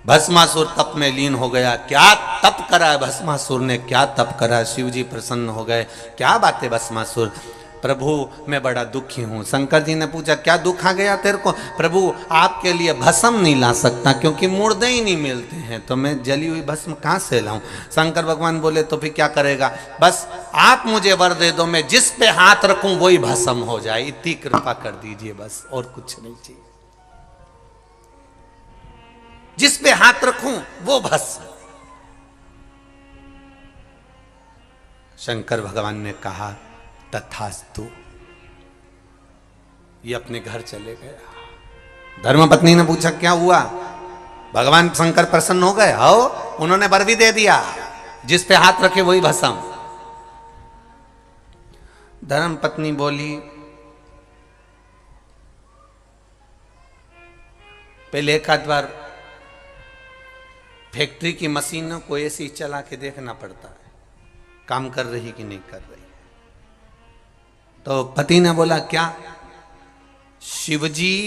भस्मासुर तप में लीन हो गया। क्या तप करा है भस्मासुर ने, क्या तप करा। शिव जी प्रसन्न हो गए। क्या बात है भस्मासुर, प्रभु मैं बड़ा दुखी हूँ। शंकर जी ने पूछा क्या दुख आ गया तेरे को। प्रभु आपके लिए भस्म नहीं ला सकता क्योंकि मुर्दे ही नहीं मिलते हैं, तो मैं जली हुई भस्म कहाँ से लाऊं। शंकर भगवान बोले तो फिर क्या करेगा, बस आप मुझे वर दे दो, मैं जिस पे हाथ रखूं वही भस्म हो जाए, इतनी कृपा कर दीजिए बस, और कुछ नहीं चाहिए। जिस पे हाथ रखूं वो भस्म। शंकर भगवान ने कहा तथास्तु। ये अपने घर चले गया। धर्मपत्नी ने पूछा क्या हुआ। भगवान शंकर प्रसन्न हो गए। हो, उन्होंने वर भी दे दिया, जिस पे हाथ रखे वही भस्म। धर्मपत्नी बोली पहले एक आध बार फैक्ट्री की मशीनों को ऐसी चला के देखना पड़ता है काम कर रही कि नहीं कर रही। तो पति ने बोला क्या, शिवजी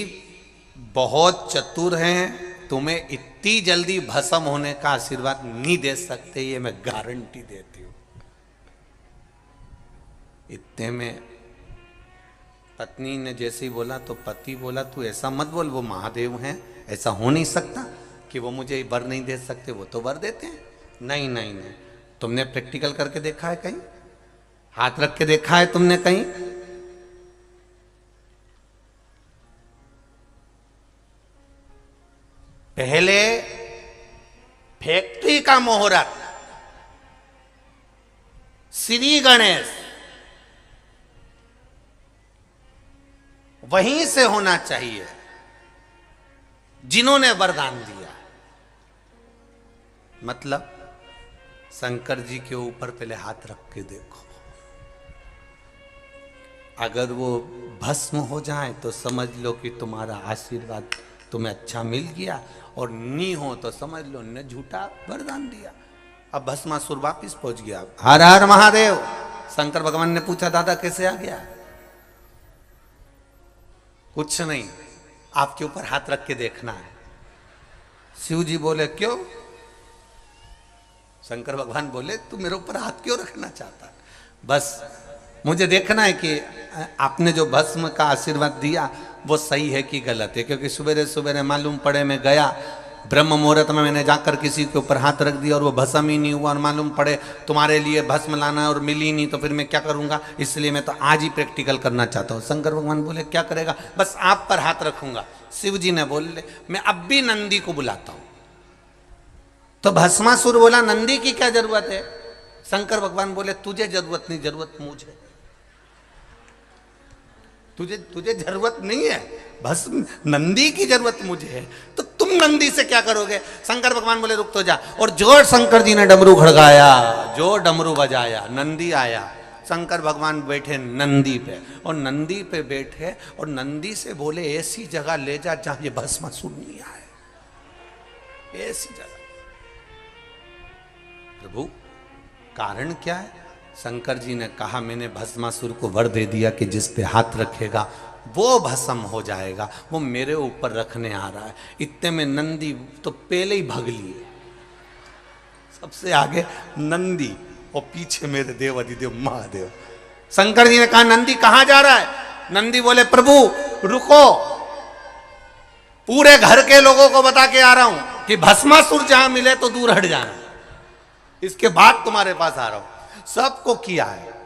बहुत चतुर हैं, तुम्हें इतनी जल्दी भस्म होने का आशीर्वाद नहीं दे सकते, ये मैं गारंटी देती हूं। इतने में पत्नी ने जैसे ही बोला तो पति बोला तू ऐसा मत बोल, वो महादेव हैं, ऐसा हो नहीं सकता कि वो मुझे वर नहीं दे सकते, वो तो वर देते हैं। नहीं नहीं नहीं, तुमने प्रैक्टिकल करके देखा है कहीं, हाथ रख के देखा है तुमने कहीं। पहले फैक्ट्री का मुहूर्त श्री गणेश वहीं से होना चाहिए जिन्होंने वरदान दिया। मतलब शंकर जी के ऊपर पहले हाथ रख के देखो, अगर वो भस्म हो जाए तो समझ लो कि तुम्हारा आशीर्वाद तुम्हें अच्छा मिल गया, और नहीं हो तो समझ लो ने झूठा वरदान दिया। अब भस्मासुर वापिस पहुंच गया। हर हर महादेव। शंकर भगवान ने पूछा दादा कैसे आ गया। कुछ नहीं, आपके ऊपर हाथ रख के देखना है। शिव जी बोले क्यों। शंकर भगवान बोले तू मेरे ऊपर हाथ क्यों रखना चाहता है, बस मुझे देखना है कि आपने जो भस्म का आशीर्वाद दिया वो सही है कि गलत है। क्योंकि सवेरे सवेरे मालूम पड़े मैं गया ब्रह्म मुहूर्त में, मैंने जाकर किसी के ऊपर हाथ रख दिया और वो भस्म ही नहीं हुआ, और मालूम पड़े तुम्हारे लिए भस्म लाना है और मिली नहीं, तो फिर मैं क्या करूंगा। इसलिए मैं तो आज ही प्रैक्टिकल करना चाहता हूँ। शंकर भगवान बोले क्या करेगा, बस आप पर हाथ रखूंगा। शिव जी ने बोले मैं अब भी नंदी को बुलाता हूं। तो भस्मासुर बोला नंदी की क्या जरूरत है। शंकर भगवान बोले तुझे जरूरत नहीं, जरूरत मुझे। तुझे जरूरत नहीं है, भस्म नंदी की जरूरत मुझे है, तो तुम नंदी से क्या करोगे। शंकर भगवान बोले रुक तो जा। और जो शंकर जी ने डमरू खड़काया, जो डमरू बजाया, नंदी आया। शंकर भगवान बैठे नंदी पे, और नंदी पे बैठे और नंदी से बोले ऐसी जगह ले जा जहां ये भस्मासुर नहीं आए, ऐसी जगह। प्रभु कारण क्या है। शंकर जी ने कहा मैंने भस्मासुर को वर दे दिया कि जिस पे हाथ रखेगा वो भस्म हो जाएगा, वो मेरे ऊपर रखने आ रहा है। इतने में नंदी तो पहले ही भाग लिए, सबसे आगे नंदी और पीछे मेरे देव अधिदेव महादेव। शंकर जी ने कहा नंदी कहां जा रहा है। नंदी बोले प्रभु रुको, पूरे घर के लोगों को बता के आ रहा हूं कि भस्मासुर जहां मिले तो दूर हट जाना, इसके बाद तुम्हारे पास आ रहा हूं। सबको किया है।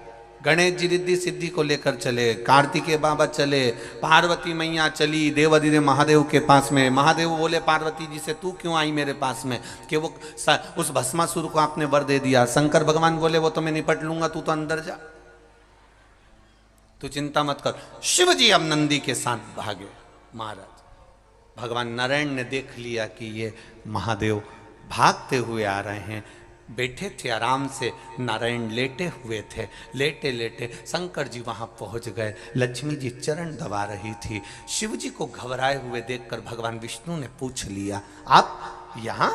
गणेश जी रिद्धि सिद्धि को लेकर चले, कार्तिकेय बाबा चले, पार्वती मैया चली देवाधिदेव महादेव के पास में। महादेव बोले पार्वती जी से तू क्यों आई मेरे पास में, कि वो उस भस्मासुर को आपने वर दे दिया। शंकर भगवान बोले वो तो मैं निपट लूंगा, तू तो अंदर जा, तू चिंता मत कर। शिव जी अब नंदी के साथ भागे। महाराज भगवान नारायण ने देख लिया कि ये महादेव भागते हुए आ रहे हैं। बैठे थे आराम से, नारायण लेटे हुए थे। लेटे लेटे शंकर जी वहां पहुंच गए। लक्ष्मी जी चरण दबा रही थी। शिव जी को घबराए हुए देखकर भगवान विष्णु ने पूछ लिया आप यहां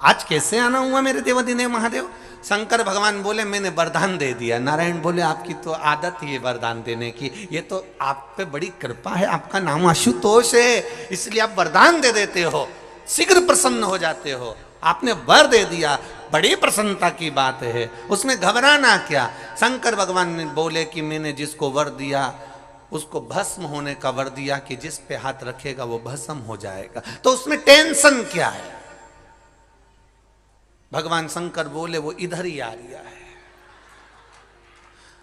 आज कैसे आना हुआ मेरे देवाधिदेव महादेव। शंकर भगवान बोले मैंने वरदान दे दिया। नारायण बोले आपकी तो आदत ही है वरदान देने की, ये तो आप पे बड़ी कृपा है, आपका नाम आशुतोष है, इसलिए आप वरदान दे देते हो। शीघ्र प्रसन्न हो जाते हो। आपने वर दे दिया, बड़ी प्रसन्नता की बात है, उसमें घबराना क्या। शंकर भगवान ने बोले कि मैंने जिसको वर दिया उसको भस्म होने का वर दिया कि जिस पे हाथ रखेगा वो भस्म हो जाएगा, तो उसमें टेंशन क्या है। भगवान शंकर बोले वो इधर ही आ गया है।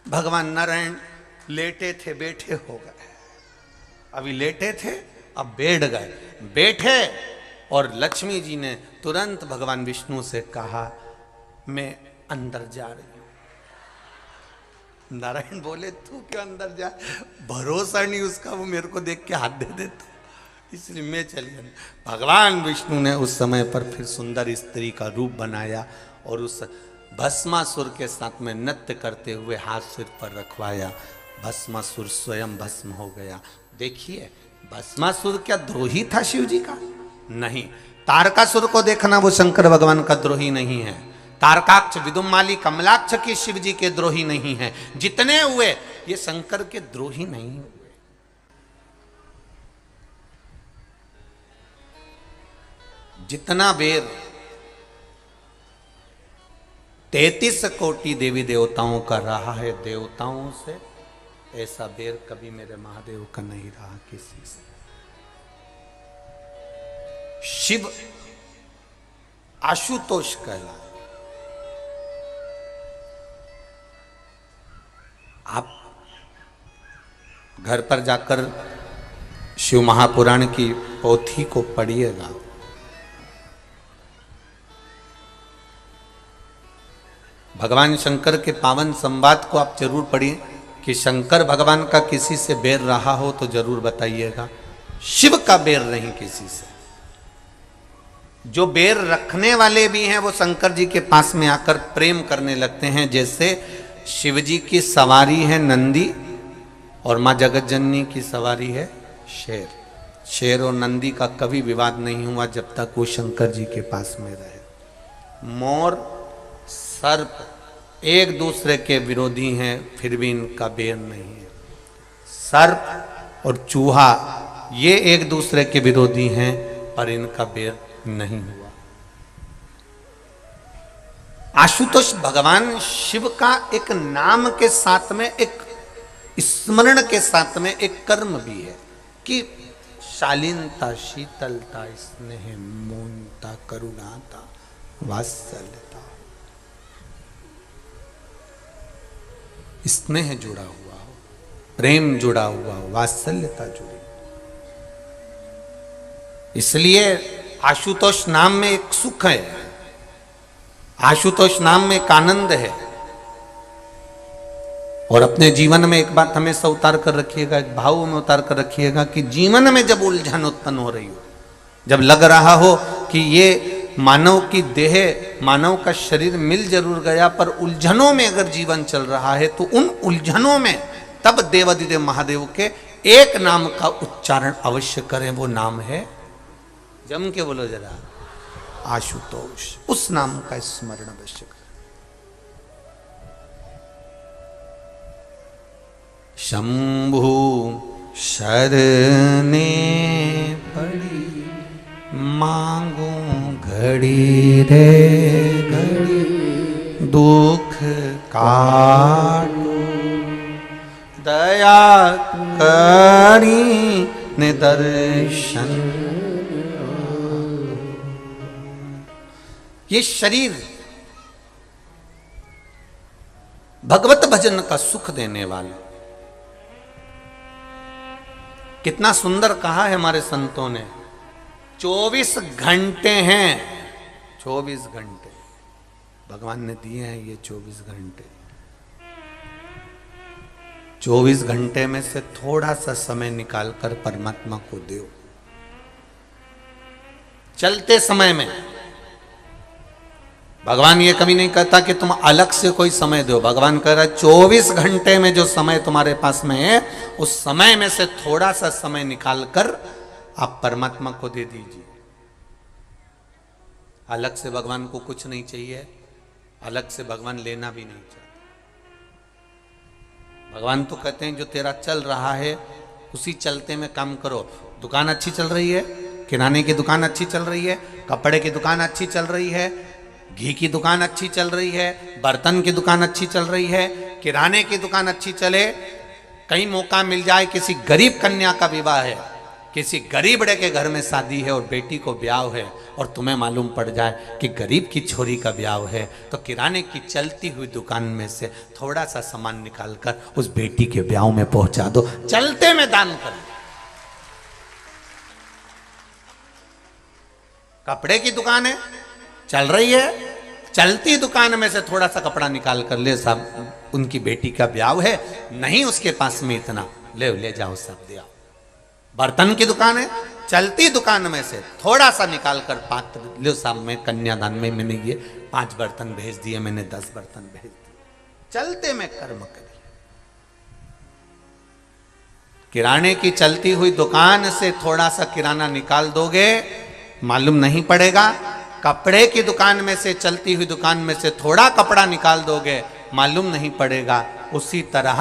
भगवान नारायण लेटे थे बैठे हो गए, अभी लेटे थे अब बैठ गए, बैठे और लक्ष्मी जी ने तुरंत भगवान विष्णु से कहा मैं अंदर जा रही हूं। नारायण बोले तू क्यों अंदर जा, भरोसा नहीं उसका, वो मेरे को देख के हाथ दे देता, इसलिए मैं चली अंदर। भगवान विष्णु ने उस समय पर फिर सुंदर स्त्री का रूप बनाया और उस भस्मासुर के साथ में नृत्य करते हुए हाथ सिर पर रखवाया। भस्मासुर स्वयं भस्म हो गया। देखिए भस्मासुर क्या द्रोही था शिव जी का? नहीं। तारकासुर को देखना, वो शंकर भगवान का द्रोही नहीं है। तारकाक्ष, विदुमाली, कमलाक्ष के शिव जी के द्रोही नहीं है। जितने हुए ये शंकर के द्रोही नहीं हुए। जितना बेर 33 कोटि देवी देवताओं का रहा है देवताओं से, ऐसा बेर कभी मेरे महादेव का नहीं रहा किसी से। शिव आशुतोष कहला। आप घर पर जाकर शिव महापुराण की पोथी को पढ़िएगा। भगवान शंकर के पावन संवाद को आप जरूर पढ़िए कि शंकर भगवान का किसी से बैर रहा हो तो जरूर बताइएगा। शिव का बैर नहीं किसी से। जो बैर रखने वाले भी हैं वो शंकर जी के पास में आकर प्रेम करने लगते हैं। जैसे शिव जी की सवारी है नंदी और माँ जगत जननी की सवारी है शेर। शेर और नंदी का कभी विवाद नहीं हुआ जब तक वो शंकर जी के पास में रहे। मोर, सर्प एक दूसरे के विरोधी हैं, फिर भी इनका बैर नहीं है। सर्प और चूहा ये एक दूसरे के विरोधी हैं, पर इनका बैर नहीं हुआ। आशुतोष भगवान शिव का एक नाम के साथ में, एक स्मरण के साथ में एक कर्म भी है कि शालीनता, शीतलता, स्नेह, मौनता, करुणाता, वात्सल्यता, स्नेह जुड़ा हुआ हो, प्रेम जुड़ा हुआ हो, वात्सल्यता जुड़ी। इसलिए आशुतोष नाम में एक सुख है, आशुतोष नाम में एक आनंद है। और अपने जीवन में एक बात हमेशा उतार कर रखिएगा, एक भाव में उतार कर रखिएगा कि जीवन में जब उलझन उत्पन्न हो रही हो, जब लग रहा हो कि ये मानव की देह, मानव का शरीर मिल जरूर गया पर उलझनों में अगर जीवन चल रहा है, तो उन उलझनों में तब देवादिदेव महादेव के एक नाम का उच्चारण अवश्य करें। वो नाम है, जम के बोलो जरा, आशुतोष। उस नाम का स्मरण अवश्य करें। शंभु शरणे पड़ी मांगू घड़ी रे घड़ी, दुख काटो दया करी निदर्शन। ये शरीर भगवत भजन का सुख देने वाला, कितना सुंदर कहा है हमारे संतों ने। 24 घंटे हैं, 24 घंटे भगवान ने दिए हैं। ये 24 घंटे, 24 घंटे में से थोड़ा सा समय निकालकर परमात्मा को दो। चलते समय में भगवान ये कभी नहीं कहता कि तुम अलग से कोई समय दो। भगवान कह रहा है 24 घंटे में जो समय तुम्हारे पास में है, उस समय में से थोड़ा सा समय निकालकर आप परमात्मा को दे दीजिए। अलग से भगवान को कुछ नहीं चाहिए, अलग से भगवान लेना भी नहीं चाहते। भगवान तो कहते हैं जो तेरा चल रहा है उसी चलते में काम करो। दुकान अच्छी चल रही है, किराने की दुकान अच्छी चल रही है, कपड़े की दुकान अच्छी चल रही है, घी की दुकान अच्छी चल रही है, बर्तन की दुकान अच्छी चल रही है, किराने की दुकान अच्छी चले, कहीं मौका मिल जाए किसी गरीब कन्या का विवाह है, किसी गरीब बड़े के घर में शादी है और बेटी को ब्याह है, और तुम्हें मालूम पड़ जाए कि गरीब की छोरी का ब्याह है, तो किराने की चलती हुई दुकान में से थोड़ा सा सामान निकालकर उस बेटी के ब्याह में पहुंचा दो, चलते में दान कर दो। कपड़े की दुकान है, चल रही है, चलती दुकान में से थोड़ा सा कपड़ा निकाल कर ले साहब, उनकी बेटी का ब्याह है, नहीं उसके पास में इतना, ले जाओ सब दिया। बर्तन की दुकान है, चलती दुकान में से थोड़ा सा निकाल कर पात्र लो साहब, मैं कन्यादान में मैंने ये 5 बर्तन भेज दिए, मैंने 10 बर्तन भेज दिए, चलते में कर्म करिए। किराने की चलती हुई दुकान से थोड़ा सा किराना निकाल दोगे, मालूम नहीं पड़ेगा। कपड़े की दुकान में से, चलती हुई दुकान में से थोड़ा कपड़ा निकाल दोगे, मालूम नहीं पड़ेगा। उसी तरह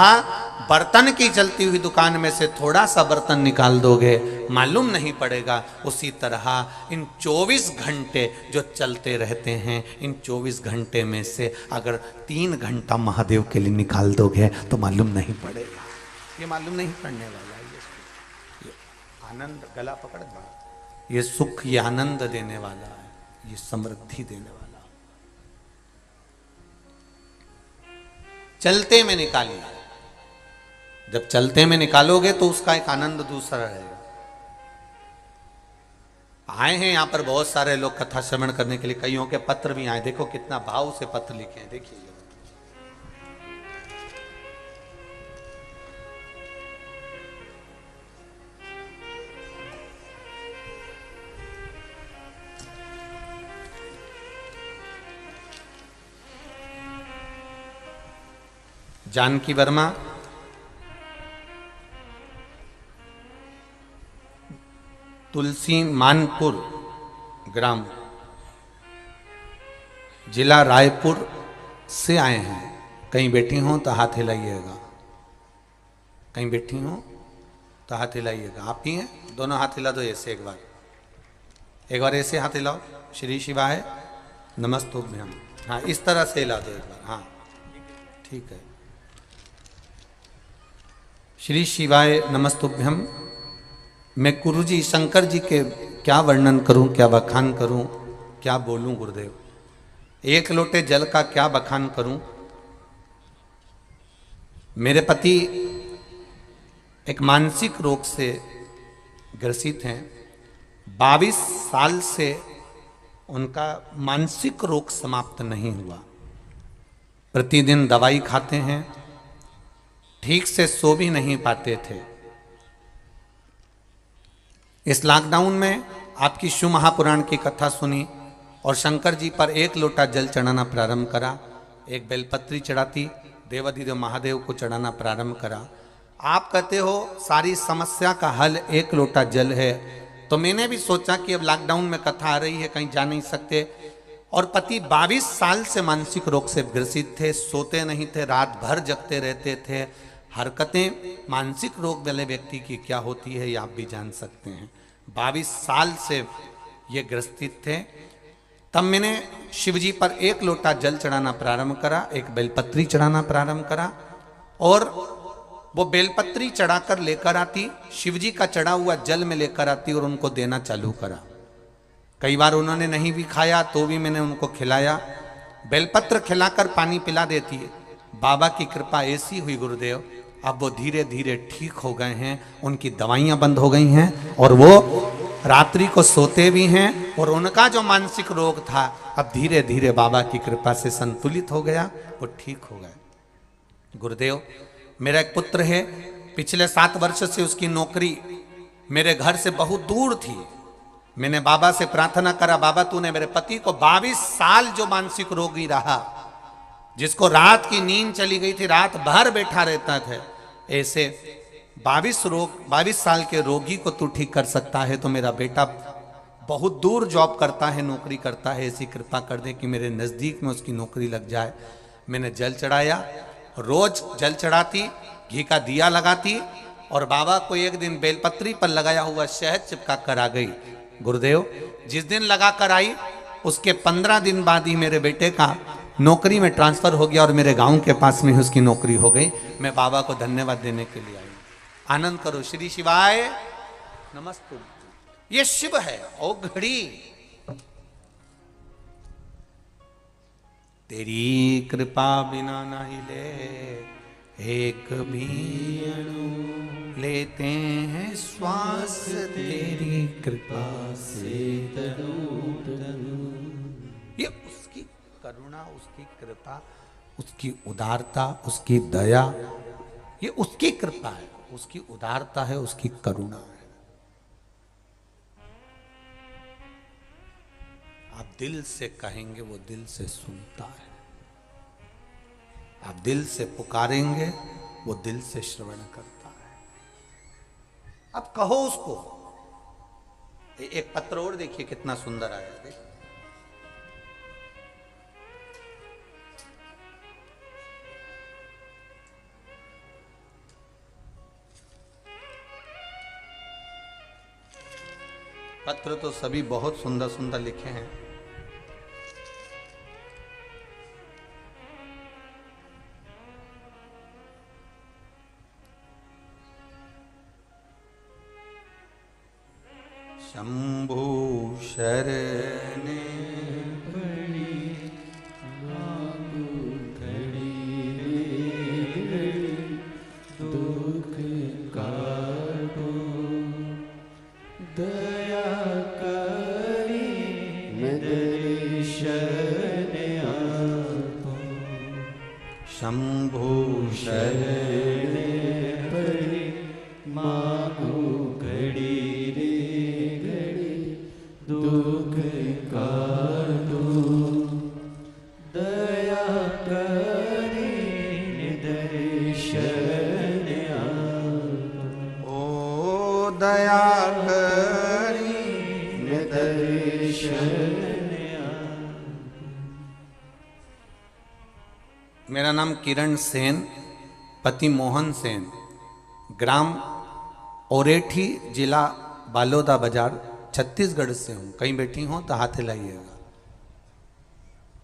बर्तन की चलती हुई दुकान में से थोड़ा सा बर्तन निकाल दोगे, मालूम नहीं पड़ेगा। उसी तरह इन 24 घंटे जो चलते रहते हैं, इन 24 घंटे में से अगर 3 घंटा महादेव के लिए निकाल दोगे तो मालूम नहीं पड़ेगा। ये मालूम नहीं पड़ने वाला है। ये आनंद, गला पकड़, ये सुख, ये आनंद देने वाला है, ये समृद्धि देने वाला। चलते में निकालिए, जब चलते में निकालोगे तो उसका एक आनंद दूसरा रहेगा। आए हैं यहां पर बहुत सारे लोग कथा श्रवण करने के लिए, कईयों के पत्र भी आए, देखो कितना भाव से पत्र लिखे हैं, देखिए। जानकी वर्मा, तुलसी मानपुर ग्राम, जिला रायपुर से आए हैं। कहीं बैठी हो तो हाथ हिलाइएगा, कहीं बैठी हो तो हाथ हिलाइएगा। आप ही हैं, दोनों हाथ हिला दो ऐसे, एक बार ऐसे हाथ हिलाओ। श्री शिवाय नमस्तुभ्यम, हाँ इस तरह से हिला दो एक बार, हाँ ठीक है। श्री शिवाय नमस्तुभ्यम। मैं गुरुजी शंकर जी के क्या वर्णन करूं, क्या बखान करूं, क्या बोलूं गुरुदेव, एक लोटे जल का क्या बखान करूं। मेरे पति एक मानसिक रोग से ग्रसित हैं, 22 साल से उनका मानसिक रोग समाप्त नहीं हुआ। प्रतिदिन दवाई खाते हैं, ठीक से सो भी नहीं पाते थे। इस लॉकडाउन में आपकी शिव महापुराण की कथा सुनी और शंकर जी पर 1 लोटा जल चढ़ाना प्रारंभ करा, एक बेलपत्री चढ़ाती, देवाधिदेव महादेव को चढ़ाना प्रारंभ करा। आप कहते हो सारी समस्या का हल 1 लोटा जल है, तो मैंने भी सोचा कि अब लॉकडाउन में कथा आ रही है, कहीं जा नहीं सकते, और पति 22 साल से मानसिक रोग से ग्रसित थे, सोते नहीं थे, रात भर जगते रहते थे। हरकतें मानसिक रोग वाले व्यक्ति की क्या होती है ये आप भी जान सकते हैं। 22 साल से ये ग्रसित थे। तब मैंने शिवजी पर 1 लोटा जल चढ़ाना प्रारंभ करा, एक बेलपत्री चढ़ाना प्रारंभ करा, और वो बेलपत्री चढ़ाकर लेकर आती, शिवजी का चढ़ा हुआ जल में लेकर आती और उनको देना चालू करा। कई बार उन्होंने नहीं भी खाया तो भी मैंने उनको खिलाया। बेलपत्र खिलाकर पानी पिला देती है। बाबा की कृपा ऐसी हुई गुरुदेव, अब वो धीरे धीरे ठीक हो गए हैं, उनकी दवाइयाँ बंद हो गई हैं और वो रात्रि को सोते भी हैं, और उनका जो मानसिक रोग था अब धीरे धीरे बाबा की कृपा से संतुलित हो गया, वो ठीक हो गए। गुरुदेव, मेरा एक पुत्र है, पिछले 7 वर्ष से उसकी नौकरी मेरे घर से बहुत दूर थी। मैंने बाबा से प्रार्थना करा, बाबा तूने मेरे पति को 22 साल जो मानसिक रोगी रहा, जिसको रात की नींद चली गई थी, रात भर बैठा रहता था, ऐसे 22 साल के रोगी को तू ठीक कर सकता है, तो मेरा बेटा बहुत दूर जॉब करता है, नौकरी करता है, ऐसी कृपा कर दे कि मेरे नज़दीक में उसकी नौकरी लग जाए। मैंने जल चढ़ाया, रोज जल चढ़ाती, घी का दिया लगाती, और बाबा को एक दिन बेलपत्री पर लगाया हुआ शहद चिपका कर आ गई। गुरुदेव जिस दिन लगा कर आई उसके 15 दिन बाद ही मेरे बेटे का नौकरी में ट्रांसफर हो गया और मेरे गांव के पास में ही उसकी नौकरी हो गई। मैं बाबा को धन्यवाद देने के लिए आई। आनंद करो। श्री शिवाय नमस्ते। ये शिव है ओ घड़ी। तेरी कृपा बिना नहीं ले एक भी अणु, लेते हैं श्वास तेरी कृपा से तनु तनु। ये उसकी करुणा, उसकी कृपा, उसकी उदारता, उसकी दया, ये उसकी कृपा है, उसकी उदारता है, उसकी करुणा है। आप दिल से कहेंगे वो दिल से सुनता है। आप दिल से पुकारेंगे वो दिल से श्रवण करता है। अब कहो उसको। एक पत्र और देखिए कितना सुंदर आया। देख पत्र तो सभी बहुत सुंदर सुंदर लिखे हैं। शंभु शरणे पड़ी दुख काटो दया करी दर्शन आपो। शंभु शरणे पड़ी मांगो घड़ी रे घड़ी दुख काटो दया करी दर्शन आपो। ओ दया करी दर्शन। मेरा नाम किरण सेन, पति मोहन सेन, ग्राम ओरेठी, जिला बालोदा बाजार, छत्तीसगढ़ से हूँ। कहीं बैठी हो तो हाथ हिलाइएगा।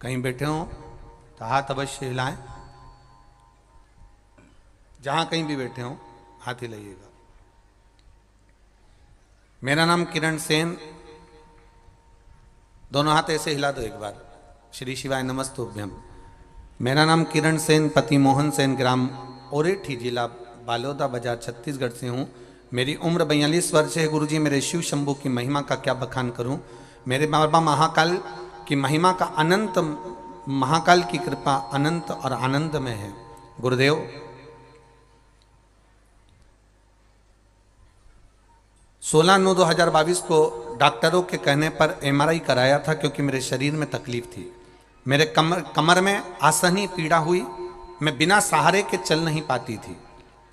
कहीं बैठे हो तो हाथ अवश्य हिलाएं। जहां कहीं भी बैठे हो हाथ हिलाइएगा। मेरा नाम किरण सेन। दोनों हाथ ऐसे हिला दो एक बार। श्री शिवाय नमस्तुभ्यम। मेरा नाम किरण सेन, पति मोहन सेन, ग्राम ओरेठी, जिला बालोदा बाजार, छत्तीसगढ़ से हूँ। मेरी उम्र 42 वर्ष है। गुरुजी मेरे शिव शंभू की महिमा का क्या बखान करूं। मेरे बाबा महाकाल की महिमा का अनंत, महाकाल की कृपा अनंत और आनंद में है। गुरुदेव 16/9/2022 को डॉक्टरों के कहने पर MRI कराया था क्योंकि मेरे शरीर में तकलीफ थी। मेरे कमर में आसनी पीड़ा हुई। मैं बिना सहारे के चल नहीं पाती थी,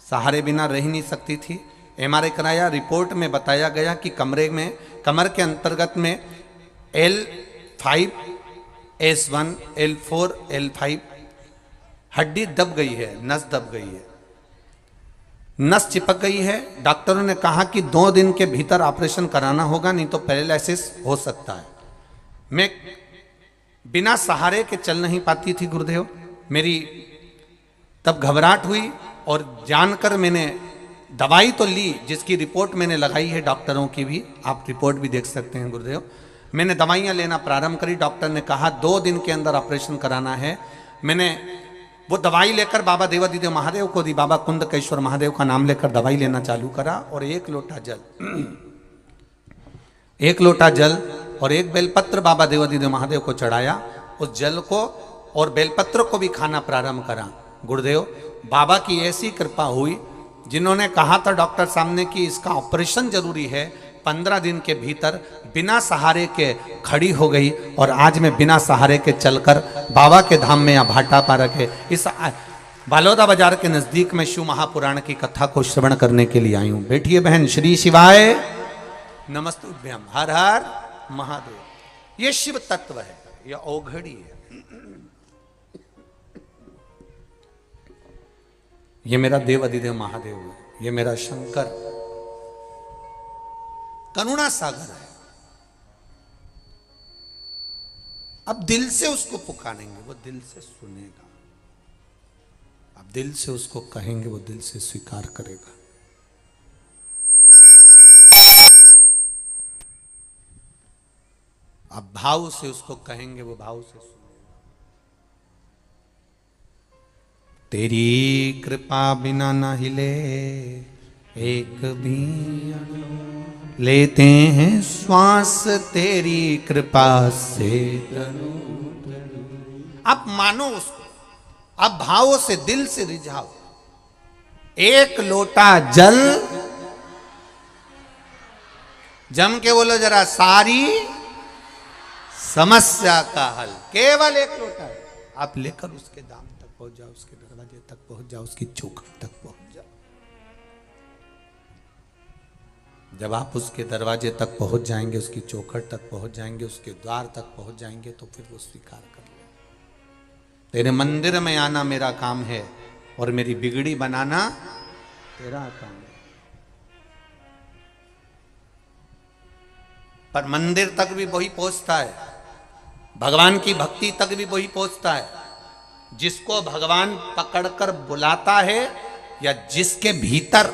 सहारे बिना रह नहीं सकती थी। MRI कराया। रिपोर्ट में बताया गया कि कमर के अंतर्गत में L5, S1, L4, L5 हड्डी दब गई है, नस दब गई है, नस चिपक गई है। डॉक्टरों ने कहा कि 2 दिन के भीतर ऑपरेशन कराना होगा, नहीं तो पैरालिसिस हो सकता है। मैं बिना सहारे के चल नहीं पाती थी गुरुदेव। मेरी तब घबराहट हुई और जानकर मैंने दवाई तो ली, जिसकी रिपोर्ट मैंने लगाई है डॉक्टरों की भी, आप रिपोर्ट भी देख सकते हैं गुरुदेव। मैंने दवाइयाँ लेना प्रारंभ करी। डॉक्टर ने कहा 2 दिन के अंदर ऑपरेशन कराना है। मैंने वो दवाई लेकर बाबा देवादिदेव महादेव को दी। बाबा कुंदकेश्वर महादेव का नाम लेकर दवाई लेना चालू करा और 1 लोटा जल 1 लोटा जल और 1 बेलपत्र बाबा देवादिदेव महादेव को चढ़ाया। उस जल को और बेलपत्र को भी खाना प्रारंभ करा। गुरुदेव बाबा की ऐसी कृपा हुई, जिन्होंने कहा था डॉक्टर सामने कि इसका ऑपरेशन जरूरी है, 15 दिन के भीतर बिना सहारे के खड़ी हो गई। और आज मैं बिना सहारे के चलकर बाबा के धाम में यहाँ भाटा पा रखे इस बालोदा बाजार के नजदीक में शिव महापुराण की कथा को श्रवण करने के लिए आई हूँ। बैठिए बहन। श्री शिवाय नमस्तुभ्यम। हर हर महादेव। ये शिव तत्व है, यह औघड़ी है। ये मेरा देव अधिदेव महादेव है, ये मेरा शंकर करुणा सागर है। अब दिल से उसको पुकारेंगे, वो दिल से सुनेगा। अब दिल से उसको कहेंगे, वो दिल से स्वीकार करेगा। अब भाव से उसको कहेंगे, वो भाव से सुनेगा। तेरी कृपा बिना न हिले एक भी अणु, लेते हैं श्वास तेरी कृपा से तनु। अब मानो उसको, अब भावों से दिल से रिझाओ। एक लोटा जल, जम के बोलो जरा, सारी समस्या का हल। केवल एक लोटा आप लेकर उसके दाम तक पहुंच जाओ, उसके दरवाजे तक पहुंच जाओ, उसकी चौखट तक पहुंच जाओ। जब आप उसके दरवाजे तक पहुंच जाएंगे, उसकी चौखट तक पहुंच जाएंगे, उसके द्वार तक पहुंच जाएंगे, तो फिर वो स्वीकार कर ले, तेरे मंदिर में आना मेरा काम है और मेरी बिगड़ी बनाना तेरा काम है। पर मंदिर तक भी वही पहुंचता है, भगवान की भक्ति तक भी वही पहुंचता है जिसको भगवान पकड़कर बुलाता है, या जिसके भीतर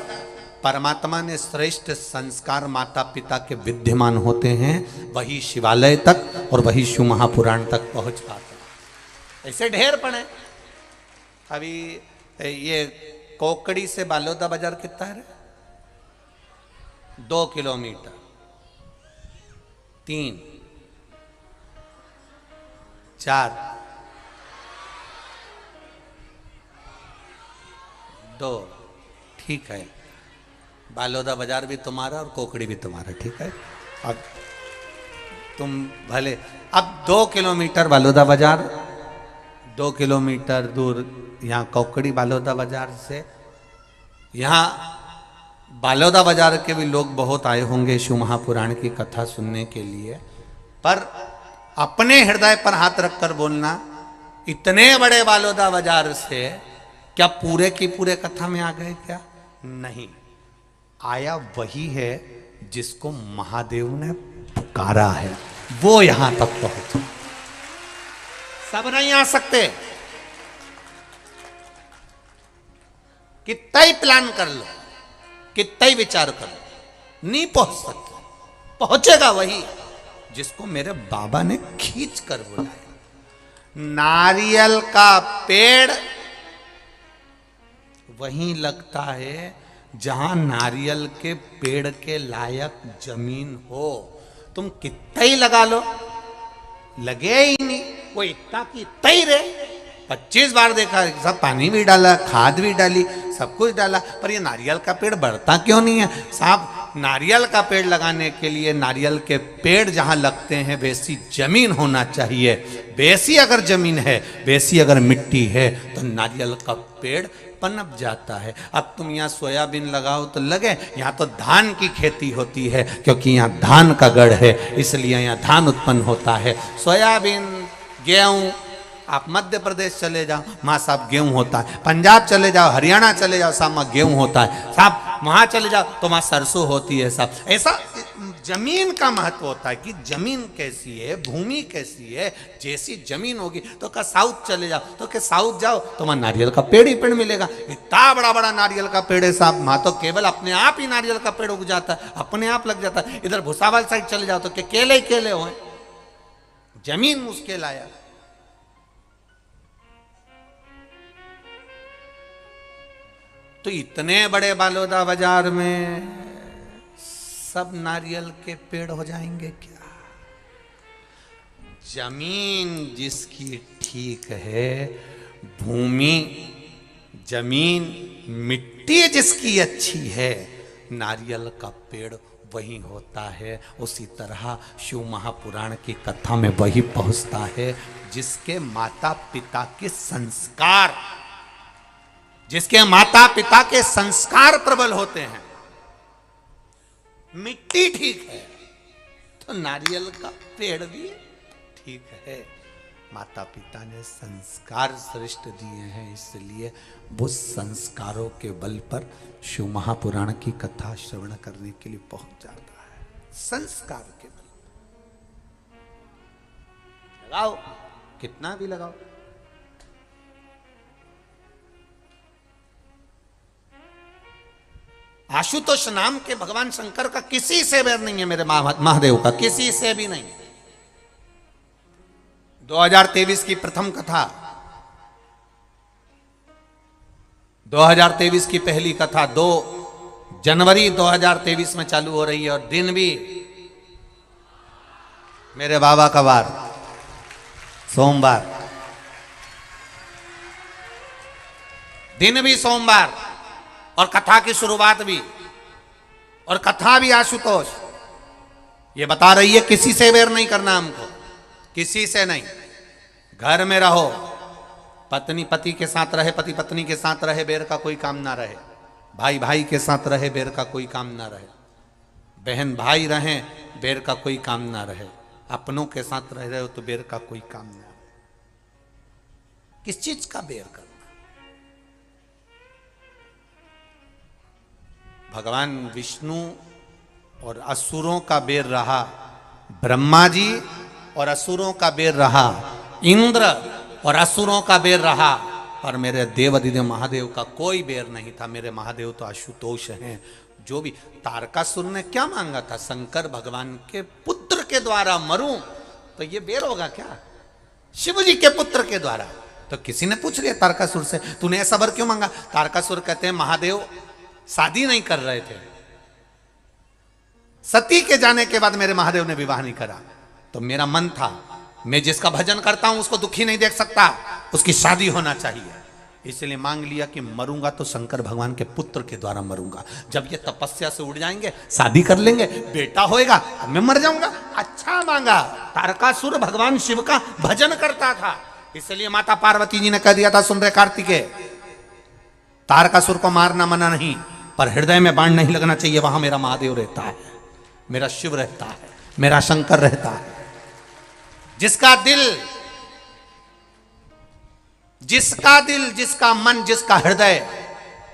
परमात्मा ने श्रेष्ठ संस्कार माता पिता के विद्यमान होते हैं, वही शिवालय तक और वही शिव महापुराण तक पहुंच पाते हैं। ऐसे ढेर पड़े। अभी ये कोकड़ी से बालोदा बाजार कितना है? 2 किलोमीटर, 3, 4, 2, ठीक है। बालोदा बाजार भी तुम्हारा और कोकड़ी भी तुम्हारा, ठीक है। अब तुम भले, अब 2 किलोमीटर बालोदा बाजार, 2 किलोमीटर दूर यहाँ कोकड़ी बालोदा बाजार से। यहाँ बालोदा बाजार के भी लोग बहुत आए होंगे शिव महापुराण की कथा सुनने के लिए, पर अपने हृदय पर हाथ रखकर बोलना, इतने बड़े बालोदा बाजार से क्या पूरे की पूरे कथा में आ गए? क्या नहीं आया, वही है जिसको महादेव ने पुकारा है, वो यहां तक पहुंचा। सब नहीं आ सकते। कितना ही प्लान कर लो, कितना ही विचार कर लो, नहीं पहुंच सकते। पहुंचेगा वही जिसको मेरे बाबा ने खींच कर बुलाया। नारियल का पेड़ वहीं लगता है जहां नारियल के पेड़ के लायक जमीन हो। तुम कितना ही लगा लो, लगे ही नहीं। वो इतना की इतना ही रहे। 25 बार देखा, सब पानी भी डाला, खाद भी डाली, सब कुछ डाला, पर ये नारियल का पेड़ बढ़ता क्यों नहीं है? साहब, नारियल का पेड़ लगाने के लिए नारियल के पेड़ जहां लगते हैं वैसी जमीन होना चाहिए। वैसी अगर जमीन है, वैसी अगर मिट्टी है, तो नारियल का पेड़ पनप जाता है। अब तुम यहाँ सोयाबीन लगाओ तो लगे, यहाँ तो धान की खेती होती है, क्योंकि यहाँ धान का गढ़ है, इसलिए यहाँ धान उत्पन्न होता है। सोयाबीन, गेहूं, आप मध्य प्रदेश चले जाओ, वहाँ साहब गेहूं होता है। पंजाब चले जाओ, हरियाणा चले जाओ, साहब वहाँ गेहूं होता है। साहब वहाँ चले जाओ तो वहाँ सरसों होती है। साहब ऐसा जमीन का महत्व होता है कि जमीन कैसी है, भूमि कैसी है। जैसी जमीन होगी तो क्या साउथ चले जाओ, तो क्या साउथ जाओ तो वहाँ नारियल का पेड़ ही पेड़ मिलेगा। इतना बड़ा बड़ा नारियल का पेड़ है साहब, वहाँ तो केवल अपने आप ही नारियल का पेड़ उग जाता है, अपने आप लग जाता है। इधर भुसावल साइड चले जाओ तो क्या केले ही केले हो, जमीन मुश्किल आया। तो इतने बड़े बालोदा बाजार में सब नारियल के पेड़ हो जाएंगे क्या? जमीन जिसकी ठीक है, भूमि, जमीन, मिट्टी जिसकी अच्छी है, नारियल का पेड़ वही होता है। उसी तरह शिव महापुराण की कथा में वही पहुंचता है जिसके माता पिता के संस्कार, जिसके माता पिता के संस्कार प्रबल होते हैं। मिट्टी ठीक है तो नारियल का पेड़ भी ठीक है। माता पिता ने संस्कार श्रेष्ठ दिए हैं, इसलिए वो संस्कारों के बल पर शिव महापुराण की कथा श्रवण करने के लिए पहुंच जाता है। संस्कार के बल। लगाओ, कितना भी लगाओ। आशुतोष नाम के भगवान शंकर का किसी से बैर नहीं है, मेरे महादेव का किसी से भी नहीं। 2023 की प्रथम कथा, 2023 की पहली कथा 2 जनवरी 2023 में चालू हो रही है, और दिन भी मेरे बाबा का वार सोमवार, दिन भी सोमवार, और कथा की शुरुआत भी, और कथा भी आशुतोष। ये बता रही है किसी से बैर नहीं करना हमको, किसी से नहीं। घर में रहो, पत्नी पति के साथ रहे, पति पत्नी के साथ रहे, बैर का कोई काम ना रहे। भाई भाई के साथ रहे, बैर का कोई काम ना रहे। बहन भाई रहे, बैर का कोई काम ना रहे। अपनों के साथ रह रहे हो तो बैर का कोई काम ना रहे। किस चीज का बैर करना? भगवान विष्णु और असुरों का बैर रहा, ब्रह्मा जी और असुरों का बैर रहा, इंद्र और असुरों का बैर रहा, पर मेरे देवाधिदेव महादेव का कोई बैर नहीं था। मेरे महादेव तो आशुतोष हैं। जो भी तारकासुर ने क्या मांगा था, शंकर भगवान के पुत्र के द्वारा मरूं, तो ये बैर होगा क्या? शिव जी के पुत्र के द्वारा। तो किसी ने पूछ लिया तारकासुर से, तूने ऐसा वर क्यों मांगा? तारकासुर कहते हैं महादेव शादी नहीं कर रहे थे, सती के जाने के बाद मेरे महादेव ने विवाह नहीं करा, तो मेरा मन था मैं जिसका भजन करता हूं उसको दुखी नहीं देख सकता, उसकी शादी होना चाहिए। इसलिए मांग लिया कि मरूंगा तो शंकर भगवान के पुत्र के द्वारा मरूंगा। जब ये तपस्या से उड़ जाएंगे, शादी कर लेंगे, बेटा होएगा, मैं मर जाऊंगा। अच्छा मांगा। तारकासुर भगवान शिव का भजन करता था, इसलिए माता पार्वती जी ने कह दिया था, सुन रहे कार्तिकेय, तारकासुर को मारना मना नहीं, पर हृदय में बाण नहीं लगना चाहिए। वहां मेरा महादेव रहता है, मेरा शिव रहता है, मेरा शंकर रहता है। जिसका दिल, जिसका मन, जिसका हृदय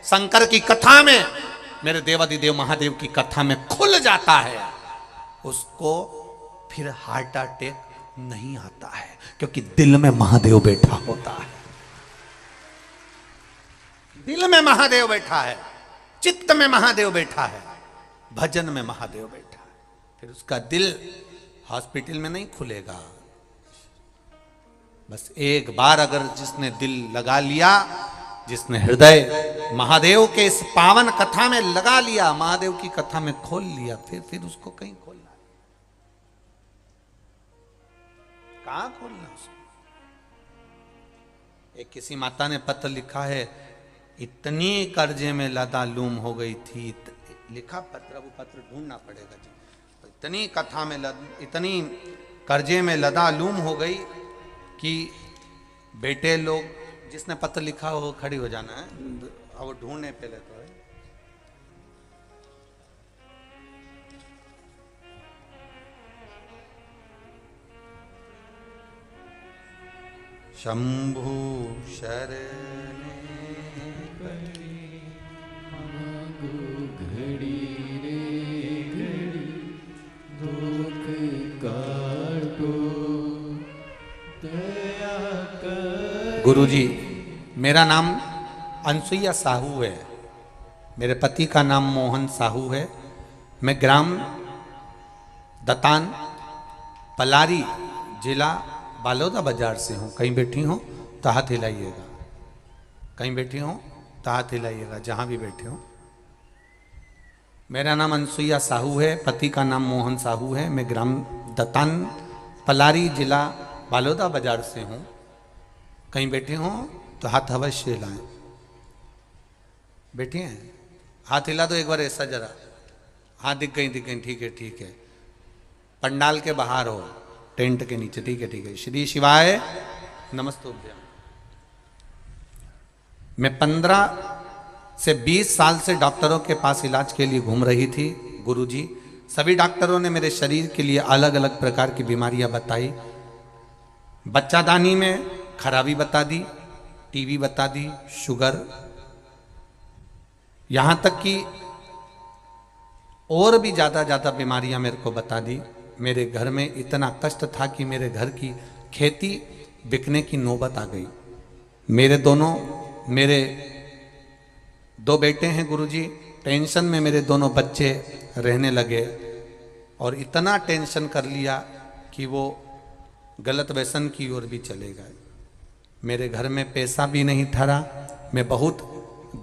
शंकर की कथा में, मेरे देवाधिदेव महादेव की कथा में खुल जाता है, उसको फिर हार्ट अटैक नहीं आता है, क्योंकि दिल में महादेव बैठा होता है। दिल में महादेव बैठा है, चित्त में महादेव बैठा है, भजन में महादेव बैठा है। फिर उसका दिल हॉस्पिटल में नहीं खुलेगा। बस एक बार अगर जिसने दिल लगा लिया, जिसने हृदय महादेव के इस पावन कथा में लगा लिया, महादेव की कथा में खोल लिया, फिर उसको कहीं खोलना, कहां खोलना उसको? एक किसी माता ने पत्र लिखा है, इतनी कर्जे में लदालूम हो गई थी, लिखा पत्र, वो पत्र ढूंढना पड़ेगा जी। तो इतनी कथा में इतनी कर्जे में लदालूम हो गई कि बेटे लोग, जिसने पत्र लिखा हो खड़ी हो जाना है, वो ढूंढने पहले तो है। शंभु शरणे घड़ी रे घड़ी दुख काटो दया कर। गुरुजी, मेरा नाम अनसुईया साहू है, मेरे पति का नाम मोहन साहू है। मैं ग्राम दतान पलारी जिला बालोदा बाजार से हूँ। कहीं बैठी हो तो हाथ हिलाइएगा, कहीं बैठी हो तो हाथ हिलाइएगा, जहाँ भी बैठे हो। मेरा नाम अनसुईया साहू है, पति का नाम मोहन साहू है। मैं ग्राम दतान पलारी जिला बालोदा बाजार से हूँ। कहीं बैठे हो तो हाथ अवश्य हिलाएं। बैठे हैं, हाथ हिला दो एक बार ऐसा जरा। हाँ, दिख गई, ठीक है, ठीक है। पंडाल के बाहर हो, टेंट के नीचे, ठीक है। श्री शिवाय नमस्तुभ्यम। मैं 15 से 20 साल से डॉक्टरों के पास इलाज के लिए घूम रही थी गुरुजी। सभी डॉक्टरों ने मेरे शरीर के लिए अलग अलग प्रकार की बीमारियां बताई। बच्चादानी में खराबी बता दी, टीबी बता दी, शुगर, यहां तक कि और भी ज़्यादा बीमारियां मेरे को बता दी। मेरे घर में इतना कष्ट था कि मेरे घर की खेती बिकने की नौबत आ गई। मेरे दो बेटे हैं गुरुजी, टेंशन में मेरे दोनों बच्चे रहने लगे और इतना टेंशन कर लिया कि वो गलत व्यसन की ओर भी चले गए। मेरे घर में पैसा भी नहीं ठहरा, मैं बहुत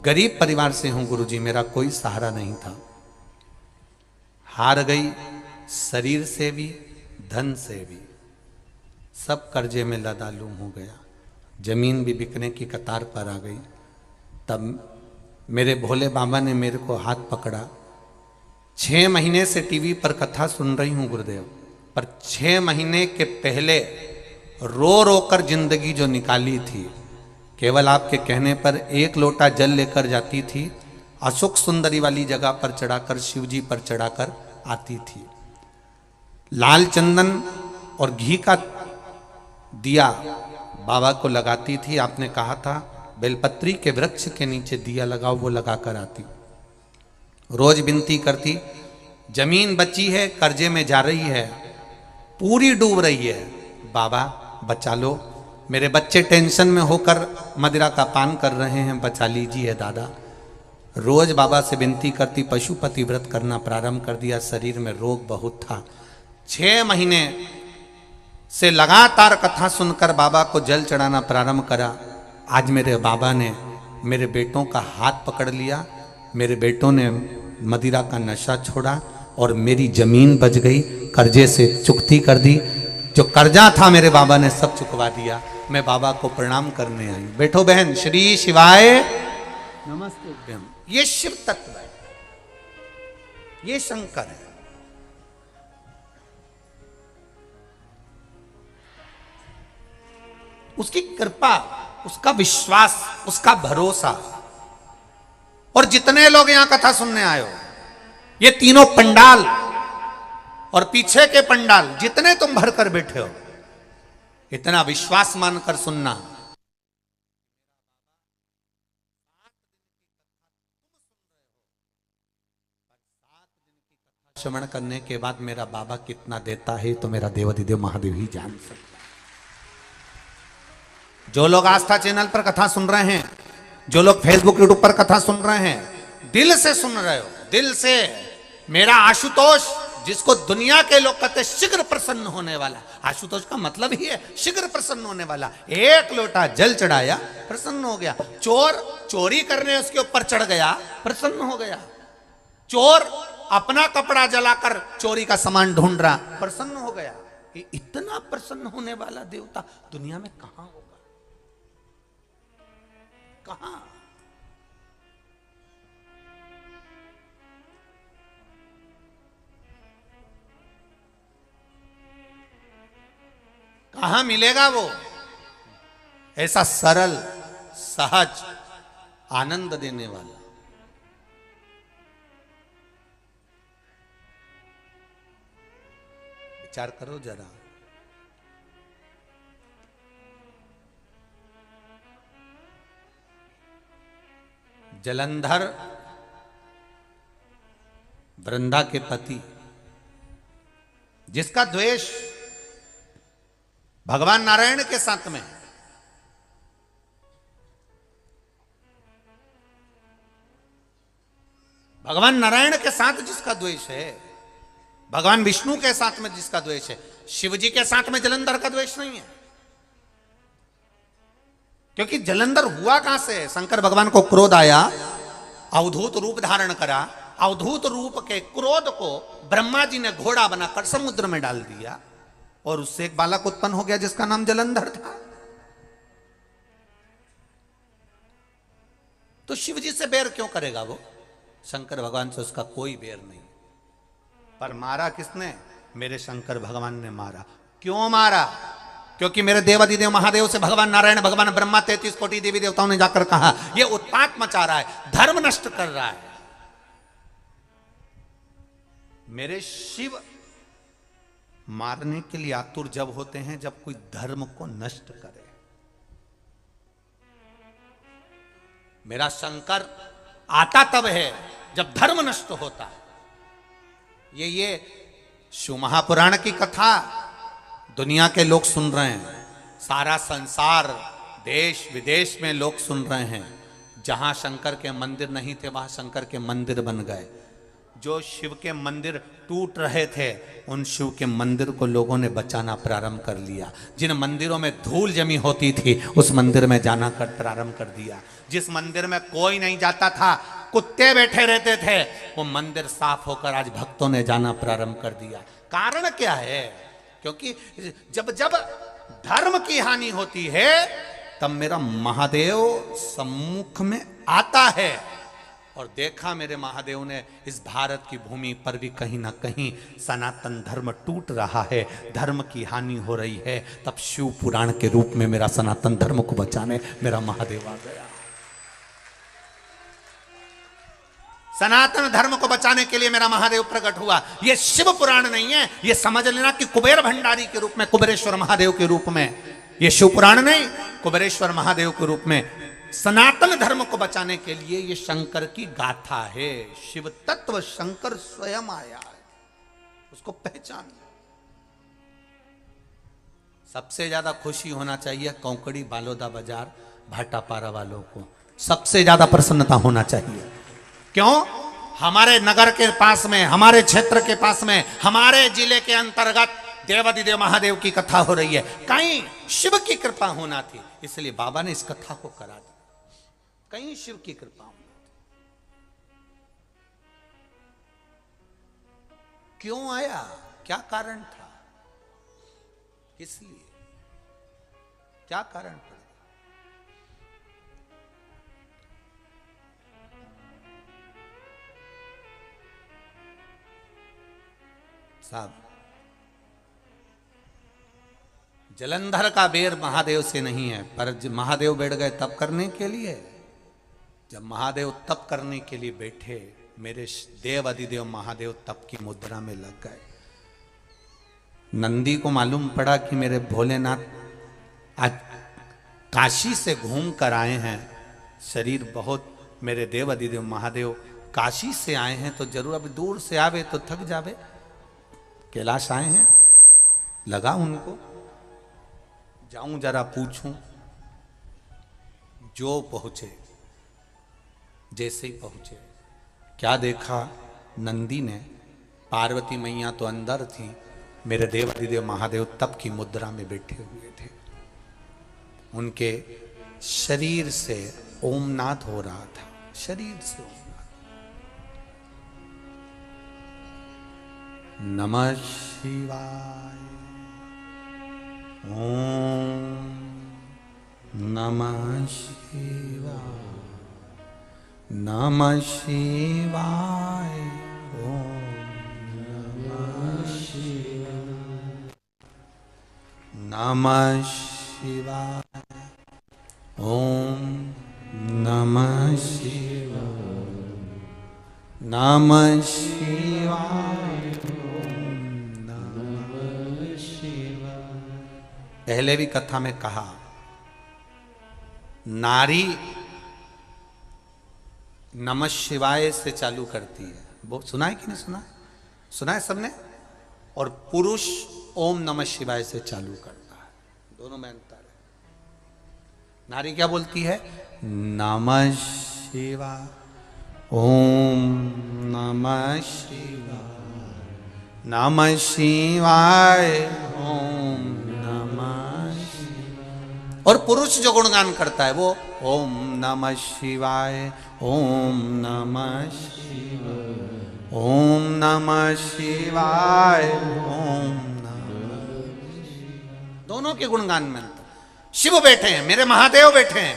गरीब परिवार से हूँ गुरुजी, मेरा कोई सहारा नहीं था। हार गई, शरीर से भी धन से भी, सब कर्जे में लदालूम हो गया, जमीन भी बिकने की कतार पर आ गई। तब मेरे भोले बाबा ने मेरे को हाथ पकड़ा। 6 महीने से टीवी पर कथा सुन रही हूँ गुरुदेव, पर 6 महीने के पहले रो रो कर जिंदगी जो निकाली थी, केवल आपके कहने पर 1 लोटा जल लेकर जाती थी, अशोक सुंदरी वाली जगह पर चढ़ाकर, शिव जी पर चढ़ाकर आती थी। लाल चंदन और घी का दिया बाबा को लगाती थी। आपने कहा था बेलपत्री के वृक्ष के नीचे दिया लगाओ, वो लगाकर आती। रोज विनती करती, जमीन बची है, कर्जे में जा रही है, पूरी डूब रही है, बाबा बचा लो, मेरे बच्चे टेंशन में होकर मदिरा का पान कर रहे हैं, बचा लीजिए दादा। रोज बाबा से विनती करती, पशुपति व्रत करना प्रारंभ कर दिया। शरीर में रोग बहुत था। 6 महीने से लगातार कथा सुनकर बाबा को जल चढ़ाना प्रारंभ करा। आज मेरे बाबा ने मेरे बेटों का हाथ पकड़ लिया, मेरे बेटों ने मदिरा का नशा छोड़ा और मेरी जमीन बच गई, कर्जे से चुकती कर दी। जो कर्जा था मेरे बाबा ने सब चुकवा दिया। मैं बाबा को प्रणाम करने आई। बैठो बहन, श्री शिवाय नमस्ते। ये शिव तत्व है, ये शंकर है। उसकी कृपा, उसका विश्वास, उसका भरोसा। और जितने लोग यहां कथा सुनने आए हो, ये तीनों पंडाल और पीछे के पंडाल, जितने तुम भर कर बैठे हो, इतना विश्वास मानकर सुनना। श्रवण करने के बाद मेरा बाबा कितना देता है तो मेरा देवाधिदेव महादेव ही जान सकता। जो लोग आस्था चैनल पर कथा सुन रहे हैं, जो लोग फेसबुक यूट्यूब पर कथा सुन रहे हैं, दिल से सुन रहे हो, दिल से। मेरा आशुतोष, जिसको दुनिया के लोग कहते हैं शीघ्र प्रसन्न होने वाला, आशुतोष का मतलब ही है शीघ्र प्रसन्न होने वाला। 1 लोटा जल चढ़ाया, प्रसन्न हो गया। चोर चोरी करने उसके ऊपर चढ़ गया, प्रसन्न हो गया। चोर अपना कपड़ा जलाकर चोरी का सामान ढूंढ रहा, प्रसन्न हो गया। इतना प्रसन्न होने वाला देवता दुनिया में कहां होगा, कहां? कहां मिलेगा वो ऐसा सरल, सहज, आनंद देने वाला? विचार करो जरा। जलंधर वृंदा के पति, जिसका द्वेष भगवान नारायण के साथ में, भगवान नारायण के साथ जिसका द्वेष है, भगवान विष्णु के साथ में जिसका द्वेष है, शिव जी के साथ में जलंधर का द्वेष नहीं है। क्योंकि जलंधर हुआ कहां से? शंकर भगवान को क्रोध आया, अवधूत रूप धारण करा। अवधूत रूप के क्रोध को ब्रह्मा जी ने घोड़ा बनाकर समुद्र में डाल दिया और उससे एक बालक उत्पन्न हो गया जिसका नाम जलंधर था। तो शिव जी से बैर क्यों करेगा वो? शंकर भगवान से उसका कोई बैर नहीं। पर मारा किसने? मेरे शंकर भगवान ने मारा। क्यों मारा? क्योंकि मेरे देवाधिदेव महादेव से भगवान नारायण, भगवान ब्रह्मा, 33 कोटि देवी देवताओं ने जाकर कहा ये उत्पात मचा रहा है, धर्म नष्ट कर रहा है। मेरे शिव मारने के लिए आतुर जब होते हैं जब कोई धर्म को नष्ट करे। मेरा शंकर आता तब है जब धर्म नष्ट होता है। ये शिव महापुराण की कथा दुनिया के लोग सुन रहे हैं, सारा संसार, देश विदेश में लोग सुन रहे हैं। जहां शंकर के मंदिर नहीं थे वहां शंकर के मंदिर बन गए। जो शिव के मंदिर टूट रहे थे उन शिव के मंदिर को लोगों ने बचाना प्रारंभ कर लिया। जिन मंदिरों में धूल जमी होती थी उस मंदिर में जाना प्रारंभ कर दिया। जिस मंदिर में कोई नहीं जाता था, कुत्ते बैठे रहते थे, वो मंदिर साफ होकर आज भक्तों ने जाना प्रारंभ कर दिया। कारण क्या है? क्योंकि जब जब धर्म की हानि होती है तब मेरा महादेव सम्मुख में आता है। और देखा मेरे महादेव ने इस भारत की भूमि पर भी कहीं ना कहीं सनातन धर्म टूट रहा है, धर्म की हानि हो रही है। तब शिव पुराण के रूप में मेरा सनातन धर्म को बचाने मेरा महादेव आ गया। सनातन धर्म को बचाने के लिए मेरा महादेव प्रकट हुआ। यह शिव पुराण नहीं है, यह समझ लेना कि कुबेर भंडारी के रूप में, कुबेरेश्वर महादेव के रूप में। यह शिव पुराण नहीं, कुबेरेश्वर महादेव के रूप में सनातन धर्म को बचाने के लिए यह शंकर की गाथा है। शिव तत्व शंकर स्वयं आया है, उसको पहचान। सबसे ज्यादा खुशी होना चाहिए कौकड़ी, बालोदा बाजार, भाटापारा वालों को सबसे ज्यादा प्रसन्नता होना चाहिए। क्यों? हमारे नगर के पास में, हमारे क्षेत्र के पास में, हमारे जिले के अंतर्गत देवाधिदेव महादेव की कथा हो रही है। कहीं शिव की कृपा होना थी, इसलिए बाबा ने इस कथा को करा दिया। कहीं शिव की कृपा होना थी। क्यों आया? क्या कारण था? इसलिए क्या कारण था? साहब, जलंधर का बेर महादेव से नहीं है, पर महादेव बैठ गए तप करने के लिए। जब महादेव तप करने के लिए बैठे, मेरे देव अधिदेव महादेव तप की मुद्रा में लग गए। नंदी को मालूम पड़ा कि मेरे भोलेनाथ आज काशी से घूम कर आए हैं, शरीर बहुत, मेरे देव अधिदेव महादेव काशी से आए हैं तो जरूर अभी दूर से आवे तो थक जावे, कैलाश आए हैं। लगा उनको जाऊं जरा पूछूं। जो पहुंचे, जैसे ही पहुंचे, क्या देखा? नंदी ने, पार्वती मैया तो अंदर थी, मेरे देव अधिदेव महादेव तप की मुद्रा में बैठे हुए थे। उनके शरीर से ओमनाद हो रहा था, शरीर से ओमनाद। नमः शिवाय, ओम नमः शिवाय, नमः शिवाय, ओम नमः शिवाय, नमः शिवाय, ओम नमः शिवाय, नमः शिवाय। पहले भी कथा में कहा, नारी नमः शिवाय से चालू करती है। वो सुना है कि नहीं सुना? सुना है सबने? और पुरुष ओम नमः शिवाय से चालू करता है। दोनों में अंतर है। नारी क्या बोलती है? नमः शिवाय, ओम नमः शिवाय, नमः शिवाय, ओम। और पुरुष जो गुणगान करता है वो ओम नमः शिवाय, ओम नमः शिवाय, ओम नमः शिवाय, ओम नमः शिवाय। दोनों के गुणगान में शिव बैठे हैं, मेरे महादेव बैठे हैं,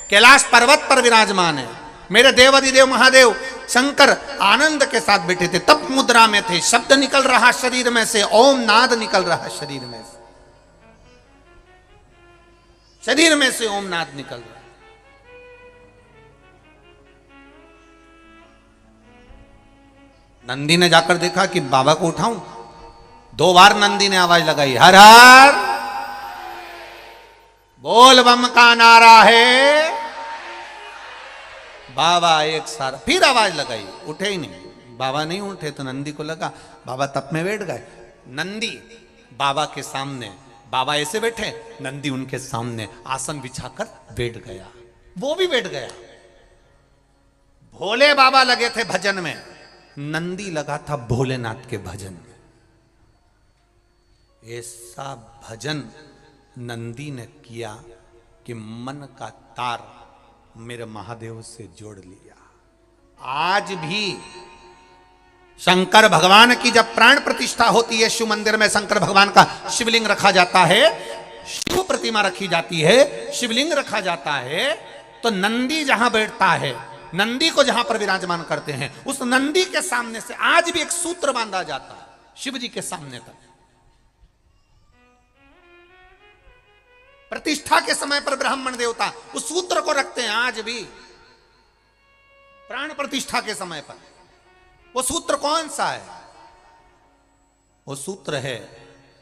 कैलाश पर्वत पर विराजमान है। मेरे देवाधिदेव महादेव शंकर आनंद के साथ बैठे थे, तप मुद्रा में थे। शब्द निकल रहा शरीर में से, ओम नाद निकल रहा शरीर में से, शरीर में से ओम नाद निकल रहा। नंदी ने जाकर देखा कि बाबा को उठाऊं। 2 बार नंदी ने आवाज लगाई, हर हर बोल बम का नारा है। बाबा एक सारा फिर आवाज लगाई, उठे ही नहीं। बाबा नहीं उठे तो नंदी को लगा बाबा तप में बैठ गए। नंदी बाबा के सामने बाबा ऐसे बैठे, नंदी उनके सामने आसन बिछाकर बैठ गया, वो भी बैठ गया। भोले बाबा लगे थे भजन में, नंदी लगा था भोलेनाथ के भजन में। ऐसा भजन नंदी ने किया कि मन का तार मेरे महादेव से जोड़ लिया। आज भी शंकर भगवान की जब प्राण प्रतिष्ठा होती है, शिव मंदिर में शंकर भगवान का शिवलिंग रखा जाता है, शिव प्रतिमा रखी जाती है, शिवलिंग रखा जाता है, तो नंदी जहां बैठता है, नंदी को जहां पर विराजमान करते हैं, उस नंदी के सामने से आज भी एक सूत्र बांधा जाता है शिव जी के सामने तक। प्रतिष्ठा के समय पर ब्राह्मण देवता उस सूत्र को रखते हैं आज भी, प्राण प्रतिष्ठा के समय पर। वो सूत्र कौन सा है? वो सूत्र है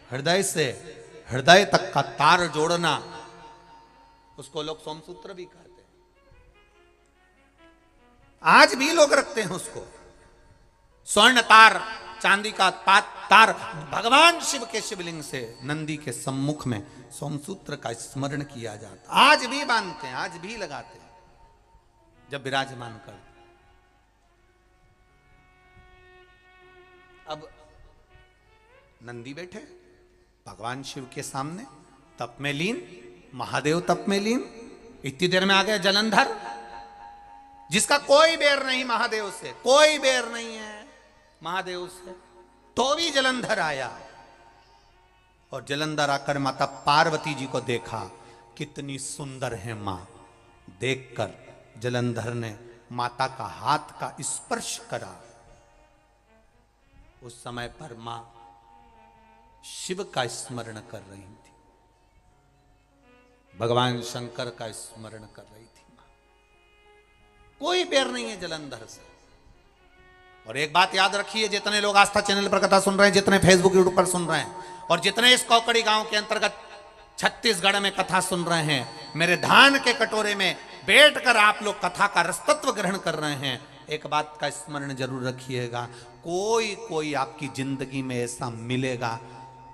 हृदय से हृदय तक का तार जोड़ना, उसको लोग सोमसूत्र भी कहते हैं। आज भी लोग रखते हैं उसको। स्वर्ण तार, चांदी का तार भगवान शिव के शिवलिंग से नंदी के सम्मुख में सोमसूत्र का स्मरण किया जाता, आज भी बांधते हैं, आज भी लगाते हैं जब विराजमान करते। अब नंदी बैठे भगवान शिव के सामने, तप में लीन, महादेव तप में लीन। इतनी देर में आ गए जलंधर, जिसका कोई बैर नहीं महादेव से, कोई बैर नहीं है महादेव से, तो भी जलंधर आया। और जलंधर आकर माता पार्वती जी को देखा, कितनी सुंदर है मां। देखकर जलंधर ने माता का हाथ का स्पर्श करा। उस समय पर मां शिव का स्मरण कर रही थी, भगवान शंकर का स्मरण कर रही थी मां। कोई बैर नहीं है जलंधर से। और एक बात याद रखिए, जितने लोग आस्था चैनल पर कथा सुन रहे हैं, जितने फेसबुक यूट्यूब पर सुन रहे हैं, और जितने इस कौकड़ी गांव के अंतर्गत छत्तीसगढ़ में कथा सुन रहे हैं, मेरे धान के कटोरे में बैठकर आप लोग कथा का रसतत्व ग्रहण कर रहे हैं, एक बात का स्मरण जरूर रखिएगा, कोई आपकी जिंदगी में ऐसा मिलेगा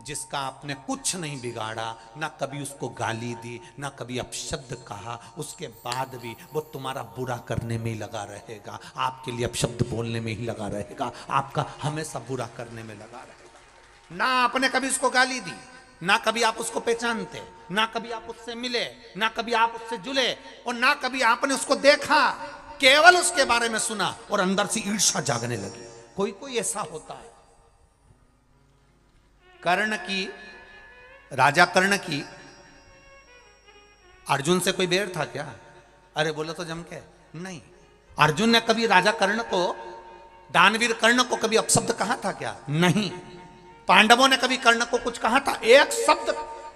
जिसका आपने कुछ नहीं बिगाड़ा, ना कभी उसको गाली दी, ना कभी अपशब्द कहा, उसके बाद भी वो तुम्हारा बुरा करने में ही लगा रहेगा, आपके लिए अपशब्द बोलने में ही लगा रहेगा, आपका हमेशा बुरा करने में लगा रहेगा। ना आपने कभी उसको गाली दी, ना कभी आप उसको पहचानते, ना कभी आप उससे मिले, ना कभी आप उससे जुले, और ना कभी आपने उसको देखा, केवल उसके बारे में सुना और अंदर से ईर्ष्या जागने लगी। कोई ऐसा होता है। कर्ण की, राजा कर्ण की अर्जुन से कोई बैर था क्या? अरे बोलो तो जम के नहीं। अर्जुन ने कभी राजा कर्ण को, दानवीर कर्ण को कभी अपशब्द कहा था क्या? नहीं। पांडवों ने कभी कर्ण को कुछ कहा था? एक शब्द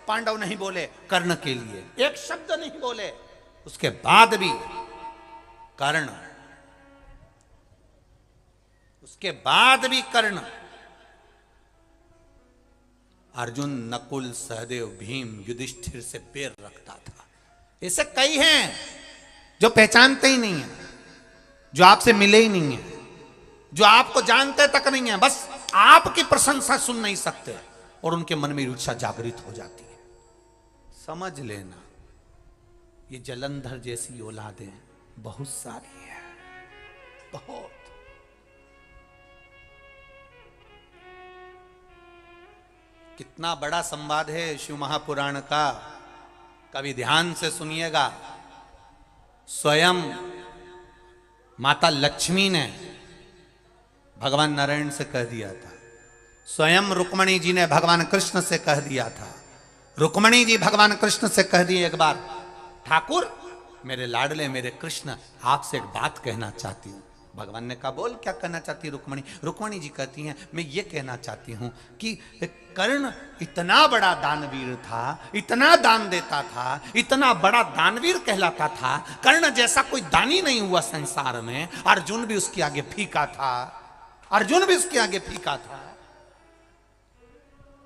पांडव नहीं बोले कर्ण के लिए, एक शब्द नहीं बोले। उसके बाद भी कर्ण, उसके बाद भी कर्ण, अर्जुन, नकुल, सहदेव, भीम, युधिष्ठिर से बैर रखता था। ऐसे कई हैं जो पहचानते ही नहीं है, जो आपसे मिले ही नहीं है, जो आपको जानते तक नहीं है, बस आपकी प्रशंसा सुन नहीं सकते और उनके मन में ईर्ष्या जागृत हो जाती है। समझ लेना, ये जलंधर जैसी औलादें बहुत सारी हैं, बहुत। कितना बड़ा संवाद है शिव महापुराण का, कभी ध्यान से सुनिएगा। स्वयं माता लक्ष्मी ने भगवान नारायण से कह दिया था, स्वयं रुक्मणी जी ने भगवान कृष्ण से कह दिया था, रुक्मणी जी भगवान कृष्ण से कह दिए एक बार, ठाकुर मेरे लाडले, मेरे कृष्ण, आपसे एक बात कहना चाहती हूं। भगवान ने कहा, बोल क्या कहना चाहती है रुक्मणी? रुक्मणी जी कहती हैं, मैं ये कहना चाहती हूं कि कर्ण इतना बड़ा दानवीर था, इतना दान देता था, इतना बड़ा दानवीर कहलाता था, कर्ण जैसा कोई दानी नहीं हुआ संसार में। अर्जुन भी उसके आगे फीका था, अर्जुन भी उसके आगे फीका था।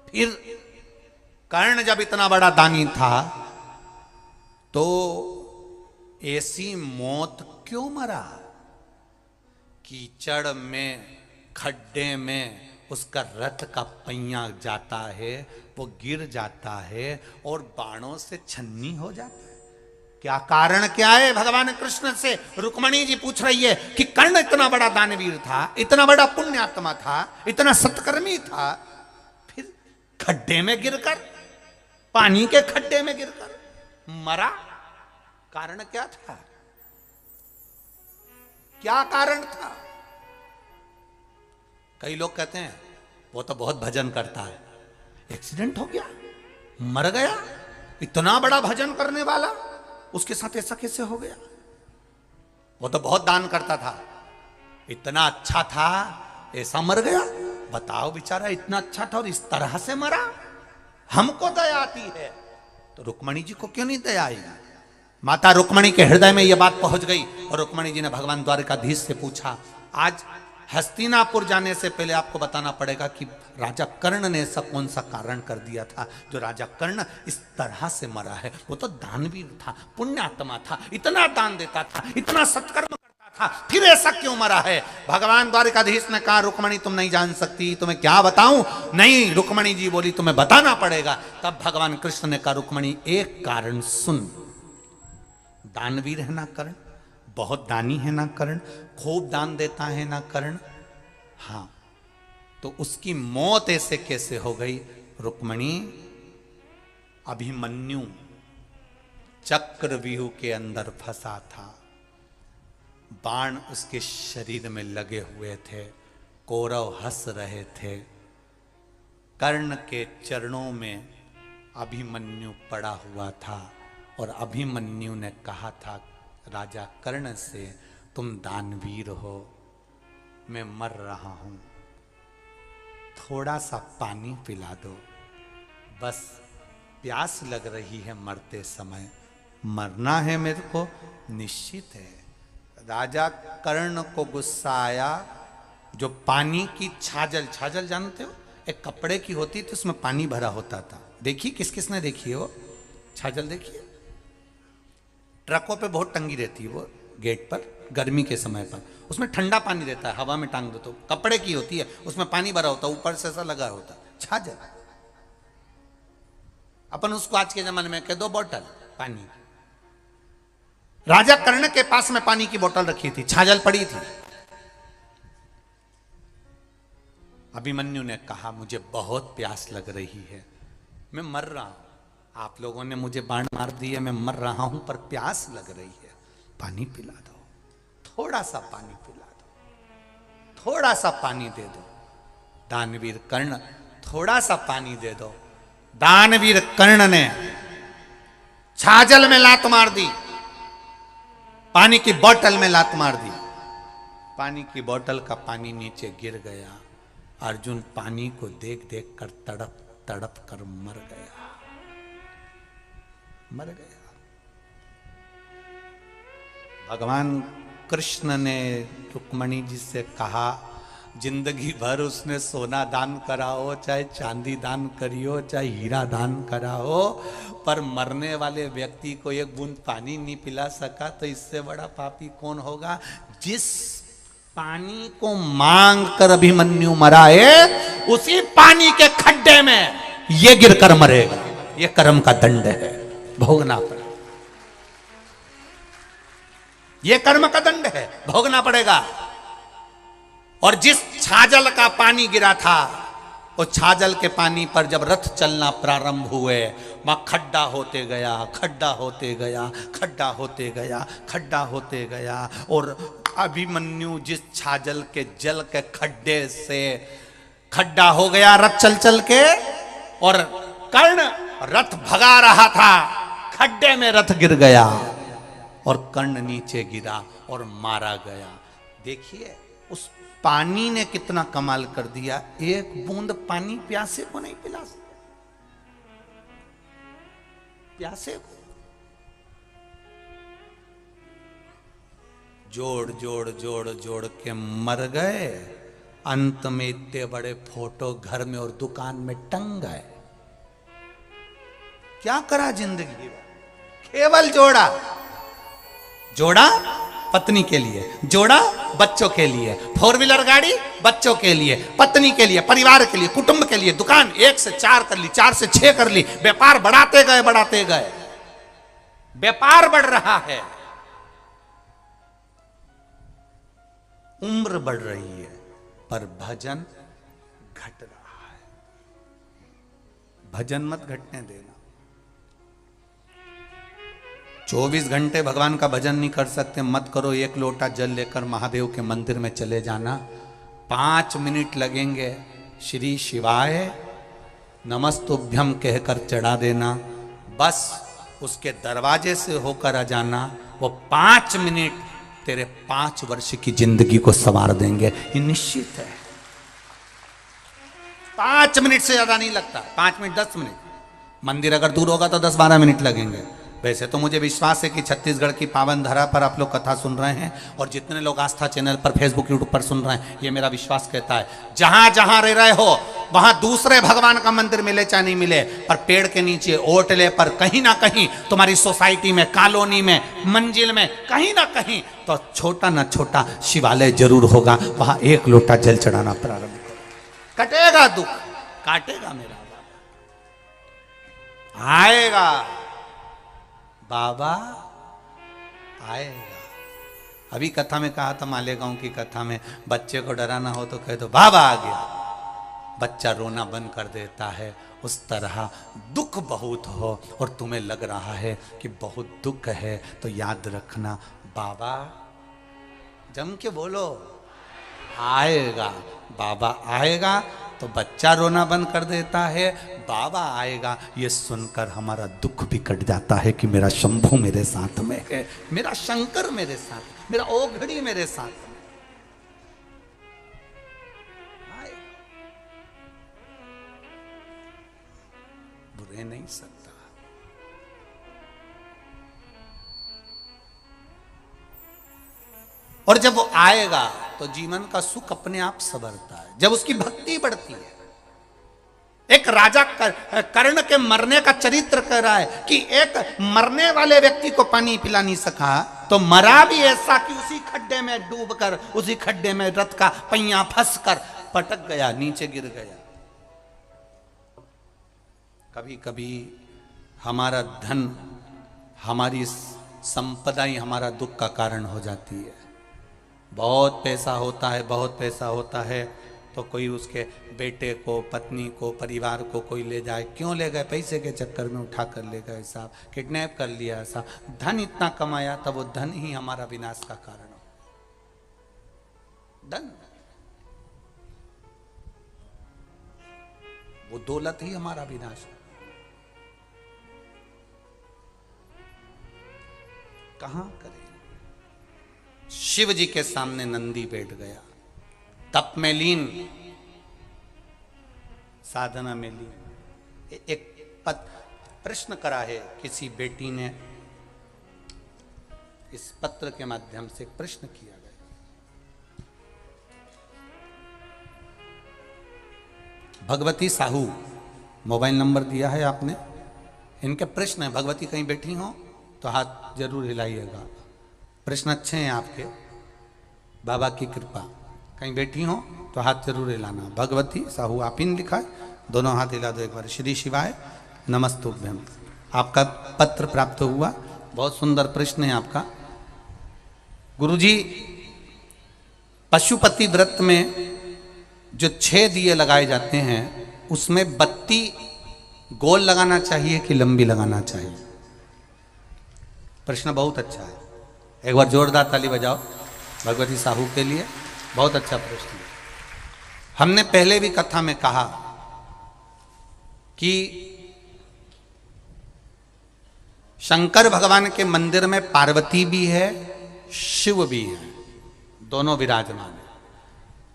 फिर कर्ण जब इतना बड़ा दानी था तो ऐसी मौत क्यों मरा? कीचड़ में, खड्डे में उसका रथ का पहिया जाता है, वो गिर जाता है और बाणों से छन्नी हो जाता है। क्या कारण क्या है? भगवान कृष्ण से रुक्मणी जी पूछ रही है कि कर्ण इतना बड़ा दानवीर था, इतना बड़ा पुण्यात्मा था, इतना सत्कर्मी था, फिर खड्डे में गिरकर, पानी के खड्डे में गिरकर मरा। कारण क्या था? क्या कारण था? कई लोग कहते हैं वो तो बहुत भजन करता है, एक्सीडेंट हो गया, मर गया, इतना बड़ा भजन करने वाला, उसके साथ ऐसा कैसे हो गया? वो तो बहुत दान करता था, इतना अच्छा था, ऐसा मर गया। बताओ बेचारा इतना अच्छा था और इस तरह से मरा। हमको दया आती है तो रुक्मणी जी को क्यों नहीं दया आएगी? माता रुक्मणी के हृदय में यह बात पहुंच गई और रुक्मणी जी ने भगवान द्वारकाधीश से पूछा। आज हस्तिनापुर जाने से पहले आपको बताना पड़ेगा कि राजा कर्ण ने ऐसा कौन सा कारण कर दिया था जो राजा कर्ण इस तरह से मरा है। वो तो दानवीर था, पुण्यात्मा था, इतना दान देता था, इतना सत्कर्म करता था, फिर ऐसा क्यों मरा है? भगवान द्वारकाधीश ने कहा रुक्मणी तुम नहीं जान सकती, तुम्हें क्या बताऊं? नहीं, रुक्मणी जी बोली तुम्हें बताना पड़ेगा। तब भगवान कृष्ण ने कहा रुक्मणी एक कारण सुन। दानवीर है ना कर्ण, बहुत दानी है ना कर्ण, खूब दान देता है ना कर्ण, हाँ, तो उसकी मौत ऐसे कैसे हो गई? रुक्मणी, अभिमन्यु चक्रव्यूह के अंदर फंसा था, बाण उसके शरीर में लगे हुए थे, कौरव हंस रहे थे, कर्ण के चरणों में अभिमन्यु पड़ा हुआ था और अभिमन्यु ने कहा था राजा कर्ण से, तुम दानवीर हो, मैं मर रहा हूं, थोड़ा सा पानी पिला दो, बस प्यास लग रही है मरते समय, मरना है मेरे को, निश्चित है। राजा कर्ण को गुस्सा आया। जो पानी की छाजल, छाजल जानते हो, एक कपड़े की होती थी, उसमें पानी भरा होता था, देखिए किस किसने देखी है वो छाजल? देखिए ट्रकों पे बहुत टंगी रहती है वो गेट पर, गर्मी के समय पर, उसमें ठंडा पानी रहता है, हवा में टांग दो तो, कपड़े की होती है, उसमें पानी भरा होता है, ऊपर से ऐसा लगा होता है, छाजल। अपन उसको आज के जमाने में कह दो बोतल पानी। राजा कर्ण के पास में पानी की बोतल रखी थी, छाजल पड़ी थी। अभिमन्यु ने कहा मुझे बहुत प्यास लग रही है, मैं मर रहा हूं, आप लोगों ने मुझे बाण मार दिए, मैं मर रहा हूं, पर प्यास लग रही है, पानी पिला दो, थोड़ा सा पानी पिला दो, थोड़ा सा पानी दे दो। दानवीर कर्ण, थोड़ा सा पानी दे दो। दानवीर कर्ण ने छाजल में लात मार दी, पानी की बोतल में लात मार दी, पानी की बोतल का पानी नीचे गिर गया। अर्जुन पानी को देख देख कर तड़प तड़प कर मर गया, मर गया। भगवान कृष्ण ने रुक्मणी जी से कहा, जिंदगी भर उसने सोना दान कराओ, चाहे चांदी दान करियो, चाहे हीरा दान कराओ, पर मरने वाले व्यक्ति को एक बूंद पानी नहीं पिला सका, तो इससे बड़ा पापी कौन होगा? जिस पानी को मांग कर अभिमन्यु मरा है, उसी पानी के खड्डे में ये गिरकर मरेगा। ये कर्म का दंड है, भोगना पड़ेगा। ये कर्म का दंड है, भोगना पड़ेगा। और जिस छाजल का पानी गिरा था, वो छाजल के पानी पर जब रथ चलना प्रारंभ हुए, वहां खड्डा होते गया, खड्डा होते गया, खड्डा होते गया, खड्डा होते गया। और अभिमन्यु जिस छाजल के जल के खड्डे से खड्डा हो गया रथ चल चल के, और कर्ण रथ भगा रहा था, खड्डे में रथ गिर गया और कर्ण नीचे गिरा और मारा गया। देखिए उस पानी ने कितना कमाल कर दिया, एक बूंद पानी प्यासे को नहीं पिला सकता, प्यासे को। जोड़ जोड़ जोड़ जोड़ के मर गए, अंत में इतने बड़े फोटो घर में और दुकान में टंग गए। क्या करा जिंदगी में? केवल जोड़ा, जोड़ा पत्नी के लिए, जोड़ा बच्चों के लिए, 4 व्हीलर गाड़ी बच्चों के लिए, पत्नी के लिए, परिवार के लिए, कुटुंब के लिए दुकान 1 से 4 कर ली, 4 से 6 कर ली, व्यापार बढ़ाते गए, व्यापार बढ़ रहा है, उम्र बढ़ रही है, पर भजन घट रहा है। भजन मत घटने देना। 24 घंटे भगवान का भजन नहीं कर सकते, मत करो। 1 लोटा जल लेकर महादेव के मंदिर में चले जाना, 5 मिनट लगेंगे, श्री शिवाय नमस्तुभ्यम कहकर चढ़ा देना, बस उसके दरवाजे से होकर आ जाना। वो 5 मिनट तेरे 5 वर्ष की जिंदगी को संवार देंगे, ये निश्चित है। 5 मिनट से ज्यादा नहीं लगता, 5 मिनट 10 मिनट। मंदिर अगर दूर होगा तो 10-12 मिनट लगेंगे। वैसे तो मुझे विश्वास है कि छत्तीसगढ़ की पावन धरा पर आप लोग कथा सुन रहे हैं, और जितने लोग आस्था चैनल पर, फेसबुक, यूट्यूब पर सुन रहे हैं, ये मेरा विश्वास कहता है, जहां जहां रह रहे हो वहां दूसरे भगवान का मंदिर मिले चाहे नहीं मिले, पर पेड़ के नीचे, ओटले पर, कहीं ना कहीं तुम्हारी सोसाइटी में, कॉलोनी में, मंजिल में, कहीं ना कहीं तो छोटा ना छोटा शिवालय जरूर होगा। वहां 1 लोटा जल चढ़ाना प्रारंभ करो, कटेगा दुख, काटेगा मेरा आएगा, बाबा आएगा। अभी कथा में कहा था, मालेगांव की कथा में, बच्चे को डराना हो तो कह दो बाबा आ गया, बच्चा रोना बंद कर देता है। उस तरह दुख बहुत हो और तुम्हें लग रहा है कि बहुत दुख है, तो याद रखना बाबा, जम के बोलो, आएगा। बाबा आएगा तो बच्चा रोना बंद कर देता है, बाबा आएगा ये सुनकर हमारा दुख भी कट जाता है कि मेरा शंभू मेरे साथ में है, मेरा शंकर मेरे साथ, मेरा ओघड़ी मेरे साथ में। बुरे नहीं सकता। और जब वो आएगा तो जीवन का सुख अपने आप संवरता है, जब उसकी भक्ति बढ़ती है। एक राजा कर्ण के मरने का चरित्र कह रहा है कि एक मरने वाले व्यक्ति को पानी पिला नहीं सका, तो मरा भी ऐसा कि उसी खड्डे में डूबकर, उसी खड्डे में रथ का पहिया फंसकर पटक गया, नीचे गिर गया। कभी कभी हमारा धन, हमारी संपदा ही हमारा दुख का कारण हो जाती है। बहुत पैसा होता है, बहुत पैसा होता है, तो कोई उसके बेटे को, पत्नी को, परिवार को कोई ले जाए, क्यों ले गए? पैसे के चक्कर में उठा कर ले गए साहब, किडनैप कर लिया साहब। धन इतना कमाया था, वो धन ही हमारा विनाश का कारण हो। धन, वो दौलत ही हमारा विनाश है। कहां करें? शिव जी के सामने नंदी बैठ गया, तप में लीन, साधना में लीन। एक प्रश्न करा है किसी बेटी ने, इस पत्र के माध्यम से एक प्रश्न किया गया। भगवती साहू, मोबाइल नंबर दिया है आपने, इनके प्रश्न है। भगवती कहीं बैठी हो तो हाथ जरूर हिलाइएगा। प्रश्न अच्छे हैं आपके, बाबा की कृपा। कहीं बैठी हो तो हाथ जरूर हिलाना। भगवती साहू आप ही ने लिखा है, दोनों हाथ हिला दो एक बार। श्री शिवाय नमस्तुभ्यम। आपका पत्र प्राप्त हुआ, बहुत सुंदर प्रश्न है आपका। गुरुजी, पशुपति व्रत में जो 6 दिए लगाए जाते हैं, उसमें बत्ती गोल लगाना चाहिए कि लंबी लगाना चाहिए? प्रश्न बहुत अच्छा है, एक बार जोरदार ताली बजाओ भगवती साहू के लिए। बहुत अच्छा प्रश्न है। हमने पहले भी कथा में कहा कि शंकर भगवान के मंदिर में पार्वती भी है, शिव भी है, दोनों विराजमान है।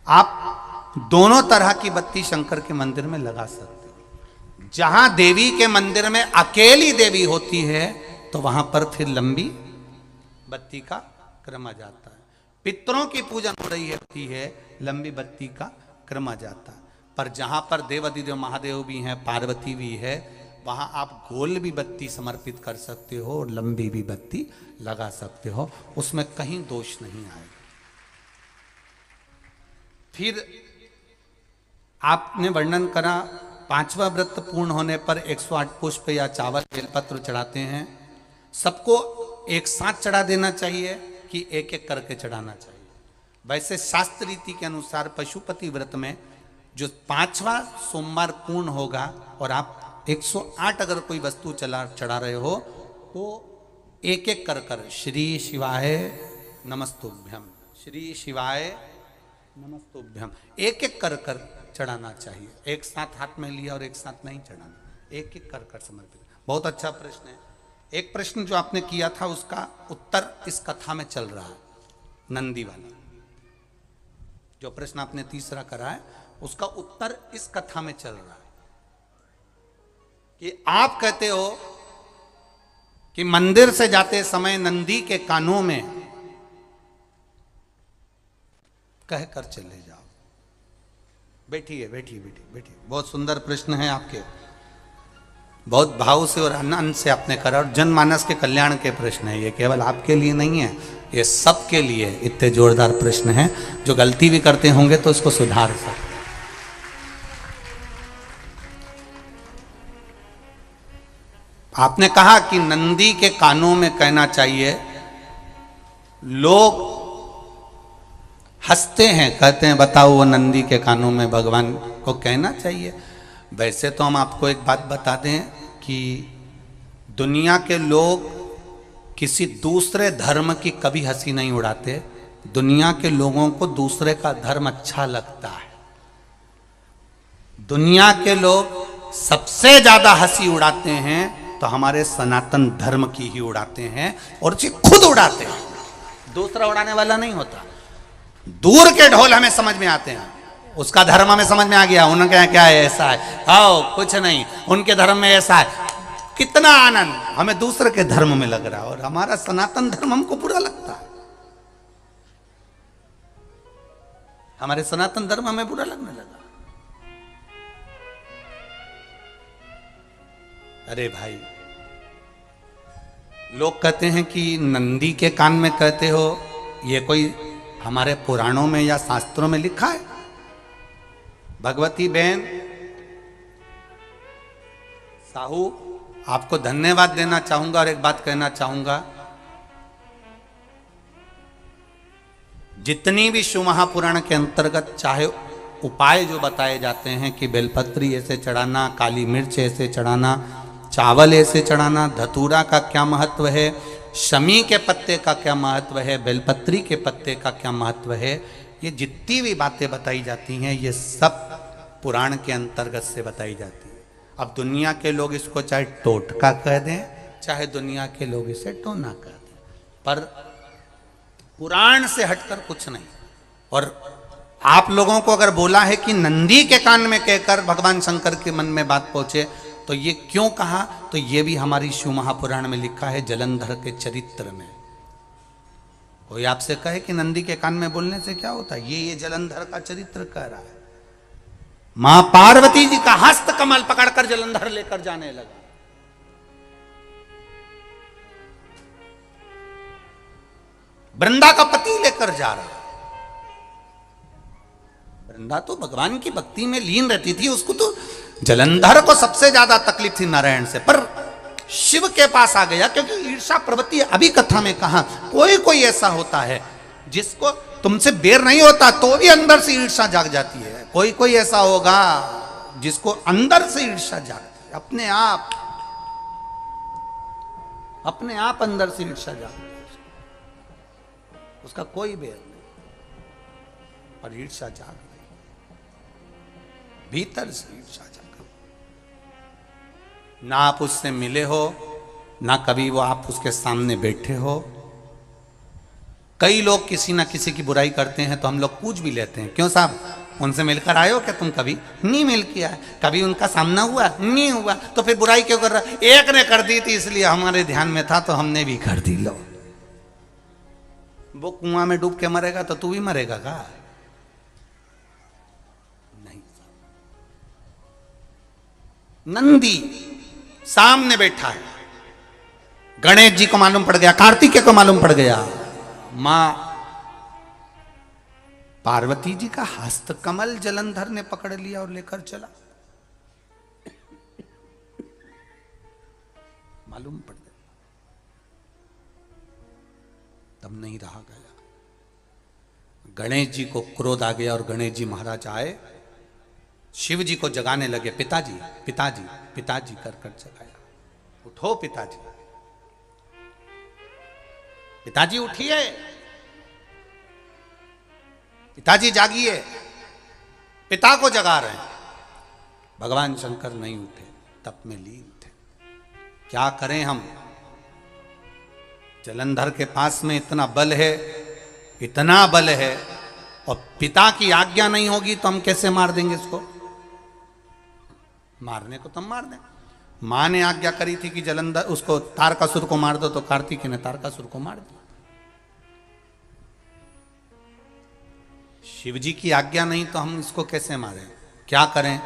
आप दोनों तरह की बत्ती शंकर के मंदिर में लगा सकते हो। जहां देवी के मंदिर में अकेली देवी होती है तो वहां पर फिर लंबी बत्ती का क्रम आ जाता है। पितरों की पूजन हो रही है, लंबी बत्ती का क्रम आ जाता है। पर जहां पर देवाधिदेव महादेव भी हैं, पार्वती भी है, वहां आप गोल भी बत्ती समर्पित कर सकते हो और लंबी भी बत्ती लगा सकते हो, उसमें कहीं दोष नहीं आएगा। फिर आपने वर्णन करा 5वां व्रत पूर्ण होने पर 108 पुष्प या चावल बेलपत्र चढ़ाते हैं। सबको एक साथ चढ़ा देना चाहिए कि एक एक करके चढ़ाना चाहिए? वैसे शास्त्र रीति के अनुसार पशुपति व्रत में जो 5वां सोमवार पूर्ण होगा और आप 108 अगर कोई वस्तु चढ़ा रहे हो तो एक एक कर श्री शिवाय नमस्तुभ्यम, श्री शिवाय नमस्तुभ्यम एक एक कर चढ़ाना चाहिए। एक साथ हाथ में लिया और एक साथ नहीं चढ़ाना, एक एक कर समर्पित। बहुत अच्छा प्रश्न है। एक प्रश्न जो आपने किया था उसका उत्तर इस कथा में चल रहा है, नंदी वाला जो प्रश्न आपने तीसरा करा है उसका उत्तर इस कथा में चल रहा है कि आप कहते हो कि मंदिर से जाते समय नंदी के कानों में कहकर चले जाओ। बैठिए बैठिए बैठिए बैठिए। बहुत सुंदर प्रश्न है आपके, बहुत भाव से और आनंद से आपने करा और जनमानस के कल्याण के प्रश्न है ये, केवल आपके लिए नहीं है, ये सबके लिए इतने जोरदार प्रश्न है। जो गलती भी करते होंगे तो इसको सुधार सकते। आपने कहा कि नंदी के कानों में कहना चाहिए। लोग हंसते हैं, कहते हैं बताओ वो नंदी के कानों में भगवान को कहना चाहिए। वैसे तो हम आपको एक बात बता दें कि दुनिया के लोग किसी दूसरे धर्म की कभी हंसी नहीं उड़ाते। दुनिया के लोगों को दूसरे का धर्म अच्छा लगता है। दुनिया के लोग सबसे ज्यादा हंसी उड़ाते हैं तो हमारे सनातन धर्म की ही उड़ाते हैं और उसे खुद उड़ाते हैं, दूसरा उड़ाने वाला नहीं होता। दूर के ढोल हमें समझ में आते हैं, उसका धर्म हमें समझ में आ गया, उनका क्या है ऐसा है, आओ कुछ नहीं, उनके धर्म में ऐसा है। कितना आनंद हमें दूसरे के धर्म में लग रहा है और हमारा सनातन धर्म हमको बुरा लगता है। हमारे सनातन धर्म हमें बुरा लगने लगा। अरे भाई, लोग कहते हैं कि नंदी के कान में कहते हो, ये कोई हमारे पुराणों में या शास्त्रों में लिखा है? भगवती बहन साहू, आपको धन्यवाद देना चाहूंगा और एक बात कहना चाहूंगा। जितनी भी शिव महापुराण के अंतर्गत चाहे उपाय जो बताए जाते हैं कि बेलपत्री ऐसे चढ़ाना, काली मिर्च ऐसे चढ़ाना, चावल ऐसे चढ़ाना, धतूरा का क्या महत्व है, शमी के पत्ते का क्या महत्व है, बेलपत्री के पत्ते का क्या महत्व है, ये जितनी भी बातें बताई जाती हैं ये सब पुराण के अंतर्गत से बताई जाती है। अब दुनिया के लोग इसको चाहे टोटका कह दें, चाहे दुनिया के लोग इसे टोना कह दें, पर पुराण से हटकर कुछ नहीं। और आप लोगों को अगर बोला है कि नंदी के कान में कहकर भगवान शंकर के मन में बात पहुंचे तो ये क्यों कहा, तो ये भी हमारी शिव महापुराण में लिखा है जलंधर के चरित्र में। कोई आपसे कहे कि नंदी के कान में बोलने से क्या होता है, ये जलंधर का चरित्र कह रहा है। मां पार्वती जी का हस्त कमल पकड़कर जलंधर लेकर जाने लगा। वृंदा का पति लेकर जा रहा। वृंदा तो भगवान की भक्ति में लीन रहती थी, उसको तो जलंधर को सबसे ज्यादा तकलीफ थी नारायण से, पर शिव के पास आ गया क्योंकि ईर्षा प्रवृत्ति। अभी कथा में कहा कोई कोई ऐसा होता है जिसको तुमसे बेर नहीं होता तो भी अंदर से ईर्षा जाग जाती है। कोई कोई ऐसा होगा जिसको अंदर से ईर्षा जागती है, अपने आप अंदर से ईर्षा जागती है, उसका कोई बेर नहीं, पर ईर्षा जाग रही, भीतर से ईर्षा जाग। ना आप उससे मिले हो, ना कभी वो आप उसके सामने बैठे हो। कई लोग किसी ना किसी की बुराई करते हैं तो हम लोग पूछ भी लेते हैं, क्यों साहब उनसे मिलकर आए हो क्या तुम? कभी नहीं मिल किया है, कभी उनका सामना हुआ नहीं हुआ, तो फिर बुराई क्यों कर रहा? एक ने कर दी थी इसलिए हमारे ध्यान में था तो हमने भी कर दी। लो, वो कुआं में डूब के मरेगा तो तू भी मरेगा का? नहीं। नंदी सामने बैठा है, गणेश जी को मालूम पड़ गया, कार्तिकेय को मालूम पड़ गया, मां पार्वती जी का हस्त कमल जलंधर ने पकड़ लिया और लेकर चला। मालूम पड़ गया, तब नहीं रहा गया। गणेश जी को क्रोध आ गया और गणेश जी महाराज आए, शिव जी को जगाने लगे। पिताजी पिताजी पिताजी कर कर जगाया। उठो पिताजी, पिताजी उठिए, पिताजी जागिए। पिता को जगा रहे हैं। भगवान शंकर नहीं उठे, तप में लीन थे। क्या करें हम? जलंधर के पास में इतना बल है, इतना बल है, और पिता की आज्ञा नहीं होगी तो हम कैसे मार देंगे इसको? मारने को तो हम मार दें। मां ने आज्ञा करी थी कि जलंधर उसको तारकासुर को मार दो, तो कार्तिकेय ने तारकासुर को मार दिया। शिव जी की आज्ञा नहीं तो हम इसको कैसे मारें? क्या करें?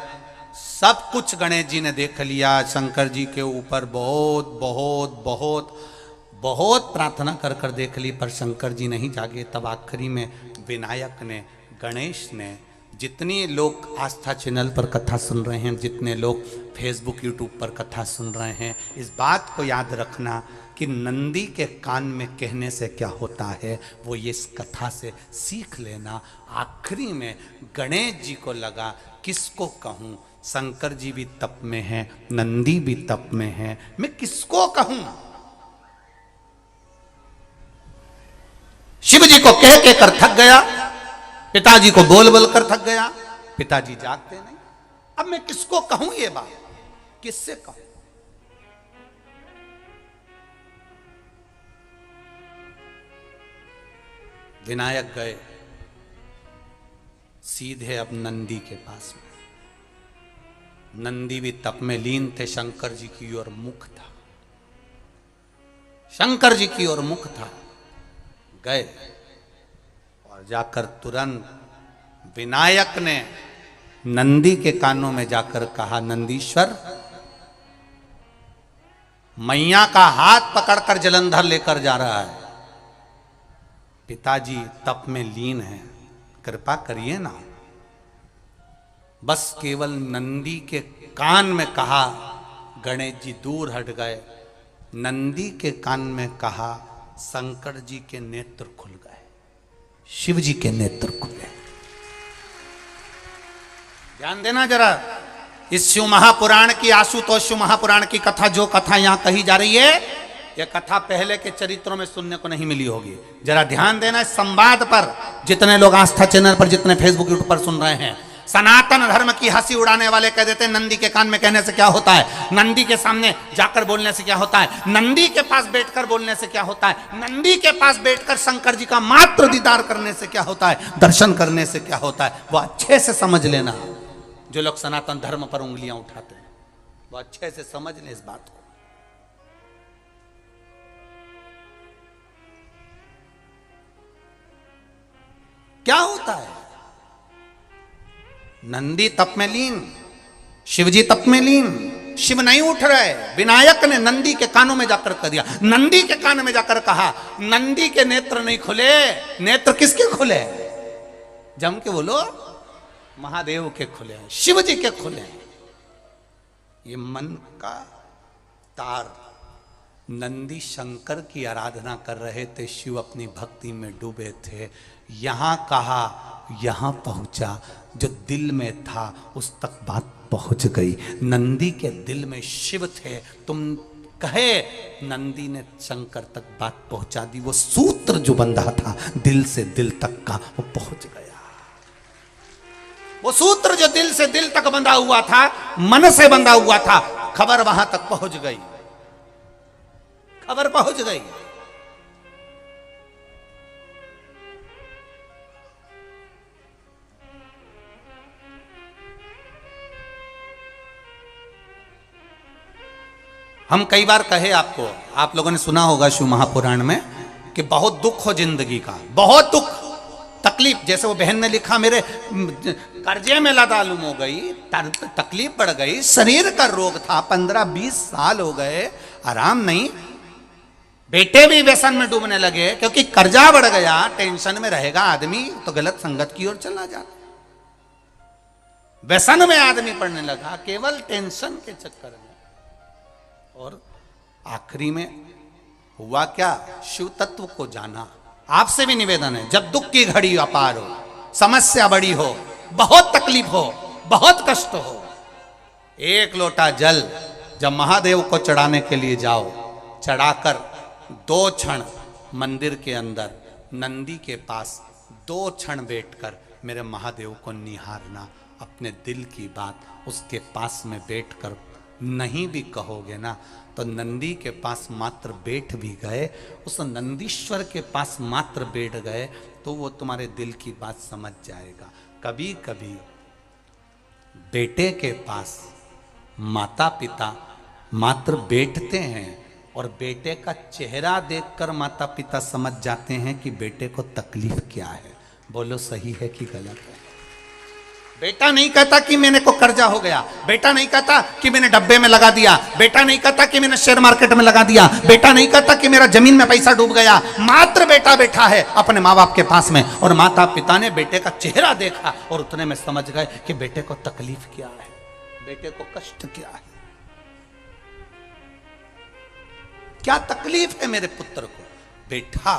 सब कुछ गणेश जी ने देख लिया। शंकर जी के ऊपर बहुत बहुत बहुत बहुत प्रार्थना कर कर देख ली, पर शंकर जी नहीं जागे। तब आखिरी में विनायक ने, गणेश ने, जितने लोग आस्था चैनल पर कथा सुन रहे हैं, जितने लोग फेसबुक यूट्यूब पर कथा सुन रहे हैं, इस बात को याद रखना कि नंदी के कान में कहने से क्या होता है, वो ये इस कथा से सीख लेना। आखिरी में गणेश जी को लगा किसको कहूँ, शंकर जी भी तप में हैं, नंदी भी तप में हैं, मैं किसको कहूँ? शिव जी को कह के कर थक गया, पिताजी को बोल बोल कर थक गया। पिताजी जागते नहीं। अब मैं किसको कहूं ये बात, किससे कहूं? विनायक गए सीधे अब नंदी के पास में। नंदी भी तप में लीन थे, शंकर जी की ओर मुख था, शंकर जी की ओर मुख था। गए और जाकर तुरंत विनायक ने नंदी के कानों में जाकर कहा, नंदीश्वर, मैया का हाथ पकड़कर जलंधर लेकर जा रहा है। पिताजी तप में लीन हैं, कृपा करिए ना। बस केवल नंदी के कान में कहा, गणेश जी दूर हट गए। नंदी के कान में कहा, शंकर जी के नेत्र खुल गए, शिव जी के नेत्र खुले। ध्यान देना जरा, इस शिव महापुराण की, आशुतोष शिव महापुराण की कथा, जो कथा यहां कही जा रही है, यह कथा पहले के चरित्रों में सुनने को नहीं मिली होगी। जरा ध्यान देना इस संवाद पर। जितने लोग आस्था चैनल पर, जितने फेसबुक यूट्यूब पर सुन रहे हैं, सनातन धर्म की हंसी उड़ाने वाले कह देते हैं नंदी के कान में कहने से क्या होता है, नंदी के सामने जाकर बोलने से क्या होता है, नंदी के पास बैठकर बोलने से क्या होता है, नंदी के पास बैठकर शंकर जी का मात्र दीदार करने से क्या होता है, दर्शन करने से क्या होता है। वो अच्छे से समझ लेना। जो लोग सनातन धर्म पर उंगलियां उठाते हैं, वो अच्छे से समझ लें इस बात को। क्या होता है? नंदी तप में लीन, शिवजी तप में लीन। शिव नहीं उठ रहे, विनायक ने नंदी के कानों में जाकर कह दिया, नंदी के कान में जाकर कहा, नंदी के नेत्र नहीं खुले। नेत्र किसके खुले? जम के बोलो, महादेव के खुले हैं, शिव जी के खुले हैं। ये मन का तार। नंदी शंकर की आराधना कर रहे थे, शिव अपनी भक्ति में डूबे थे। यहां कहा, यहां पहुंचा, जो दिल में था उस तक बात पहुंच गई। नंदी के दिल में शिव थे, तुम कहे, नंदी ने शंकर तक बात पहुंचा दी। वो सूत्र जो बंधा था दिल से दिल तक का, वो पहुंच गया। वो सूत्र जो दिल से दिल तक बंधा हुआ था, मन से बंधा हुआ था, खबर वहां तक पहुंच गई, खबर पहुंच गई। हम कई बार कहे आपको, आप लोगों ने सुना होगा शिव महापुराण में, कि बहुत दुख हो जिंदगी का, बहुत दुख तकलीफ। जैसे वो बहन ने लिखा, मेरे कर्जे में लदालूम हो गई, तकलीफ बढ़ गई, शरीर का रोग था, 15-20 साल हो गए, आराम नहीं। बेटे भी व्यसन में डूबने लगे क्योंकि कर्जा बढ़ गया, टेंशन में रहेगा आदमी तो गलत संगत की ओर चला जाता। व्यसन में आदमी पड़ने लगा केवल टेंशन के चक्कर में। और आखिरी में हुआ क्या? शिव तत्व को जाना। आपसे भी निवेदन है, जब दुख की घड़ी अपार हो, समस्या बड़ी हो, बहुत तकलीफ हो, बहुत कष्ट हो, एक लोटा जल जब महादेव को चढ़ाने के लिए जाओ, चढ़ाकर 2 क्षण मंदिर के अंदर नंदी के पास 2 क्षण बैठकर मेरे महादेव को निहारना। अपने दिल की बात उसके पास में बैठकर नहीं भी कहोगे ना, तो नंदी के पास मात्र बैठ भी गए, उस नंदीश्वर के पास मात्र बैठ गए, तो वो तुम्हारे दिल की बात समझ जाएगा। कभी कभी बेटे के पास माता पिता मात्र बैठते हैं और बेटे का चेहरा देखकर माता पिता समझ जाते हैं कि बेटे को तकलीफ क्या है। बोलो सही है कि गलत है? बेटा नहीं कहता कि मैंने को कर्जा हो गया, बेटा नहीं कहता कि मैंने डब्बे में लगा दिया, बेटा नहीं कहता कि मैंने शेयर मार्केट में लगा दिया, बेटा नहीं कहता कि मेरा जमीन में पैसा डूब गया। मात्र बेटा बैठा है अपने माँ बाप के पास में और माता पिता ने बेटे का चेहरा देखा और उतने में समझ गए कि बेटे को तकलीफ क्या है, बेटे को कष्ट क्या है, क्या तकलीफ है मेरे पुत्र को। बेटा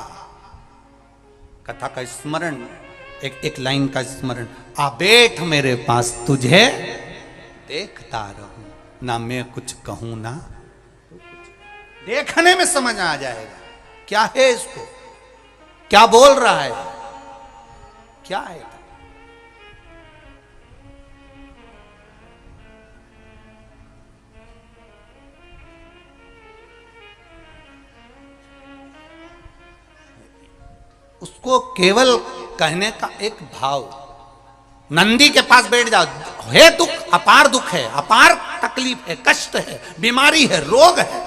कथा का स्मरण, एक लाइन का स्मरण, आ बैठ मेरे पास तुझे देखता रहूं, ना मैं कुछ कहूं ना देखने में समझ आ जाएगा क्या है इसको, क्या बोल रहा है, क्या है। उसको केवल कहने का एक भाव, नंदी के पास बैठ जाओ, है दुख, अपार दुख है, अपार तकलीफ है, कष्ट है, बीमारी है, रोग है।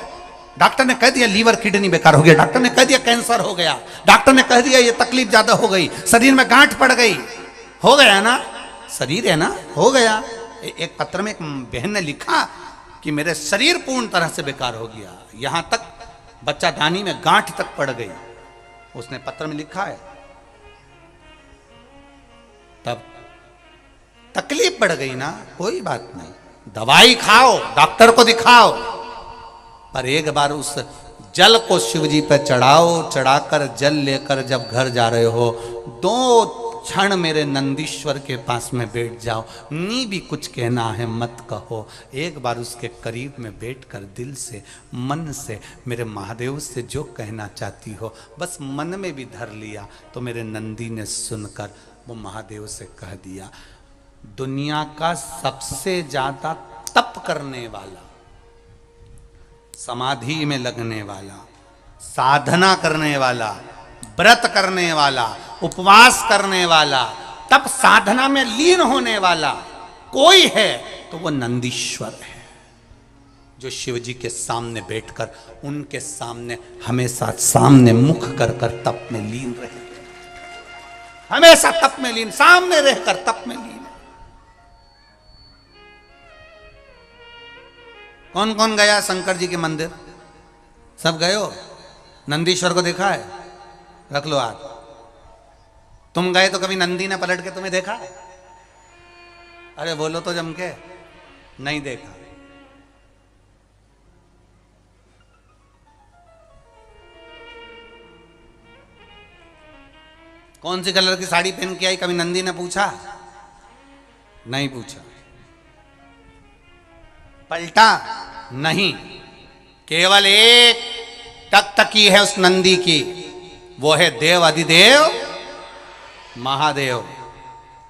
डॉक्टर ने कह दिया लीवर किडनी बेकार हो गया, डॉक्टर ने कह दिया कैंसर हो गया, डॉक्टर ने कह दिया ये तकलीफ ज्यादा हो गई, शरीर में गांठ पड़ गई, हो गया ना, शरीर है ना, हो गया। एक पत्र में एक बहन ने लिखा कि मेरे शरीर पूर्ण तरह से बेकार हो गया, यहां तक बच्चादानी में गांठ तक पड़ गई, उसने पत्र में लिखा है। तब तकलीफ बढ़ गई ना, कोई बात नहीं, दवाई खाओ, डॉक्टर को दिखाओ, पर एक बार उस जल को शिव जी पे चढ़ाओ, चढ़ाकर जल लेकर जब घर जा रहे हो, 2 क्षण मेरे नंदीश्वर के पास में बैठ जाओ, नी भी कुछ कहना है मत कहो, एक बार उसके करीब में बैठकर दिल से मन से मेरे महादेव से जो कहना चाहती हो बस मन में भी धर लिया, तो मेरे नंदी ने सुनकर वो महादेव से कह दिया, दुनिया का सबसे ज्यादा तप करने वाला, समाधि में लगने वाला, साधना करने वाला, व्रत करने वाला, उपवास करने वाला, तप साधना में लीन होने वाला कोई है तो वो नंदीश्वर है, जो शिव जी के सामने बैठकर उनके सामने हमेशा सामने मुख कर कर तप में लीन रहे, हमेशा तप में लीन, सामने रहकर तप में लीन। कौन कौन गया शंकर जी के मंदिर? सब गए हो? नंदीश्वर को देखा है? रख लो हाथ। तुम गए तो कभी नंदी ने पलट के तुम्हें देखा? अरे बोलो तो जम के, नहीं देखा। कौन सी कलर की साड़ी पहन के आई, कभी नंदी ने पूछा? नहीं पूछा। पलटा? नहीं। केवल एक टकटकी है उस नंदी की, वो है देव अधिदेव महादेव।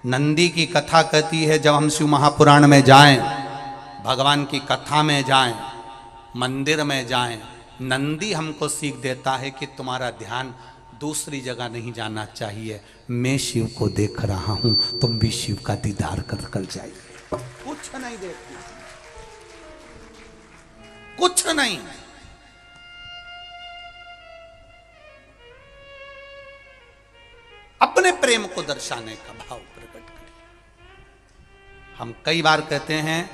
नंदी की कथा कहती है जब हम शिव महापुराण में जाएं, भगवान की कथा में जाएं, मंदिर में जाएं, नंदी हमको सीख देता है कि तुम्हारा ध्यान दूसरी जगह नहीं जाना चाहिए, मैं शिव को देख रहा हूं, तुम भी शिव का दीदार कर कर जाइए। कुछ नहीं देखती, कुछ नहीं। अपने प्रेम को दर्शाने का भाव प्रकट करिए। हम कई बार कहते हैं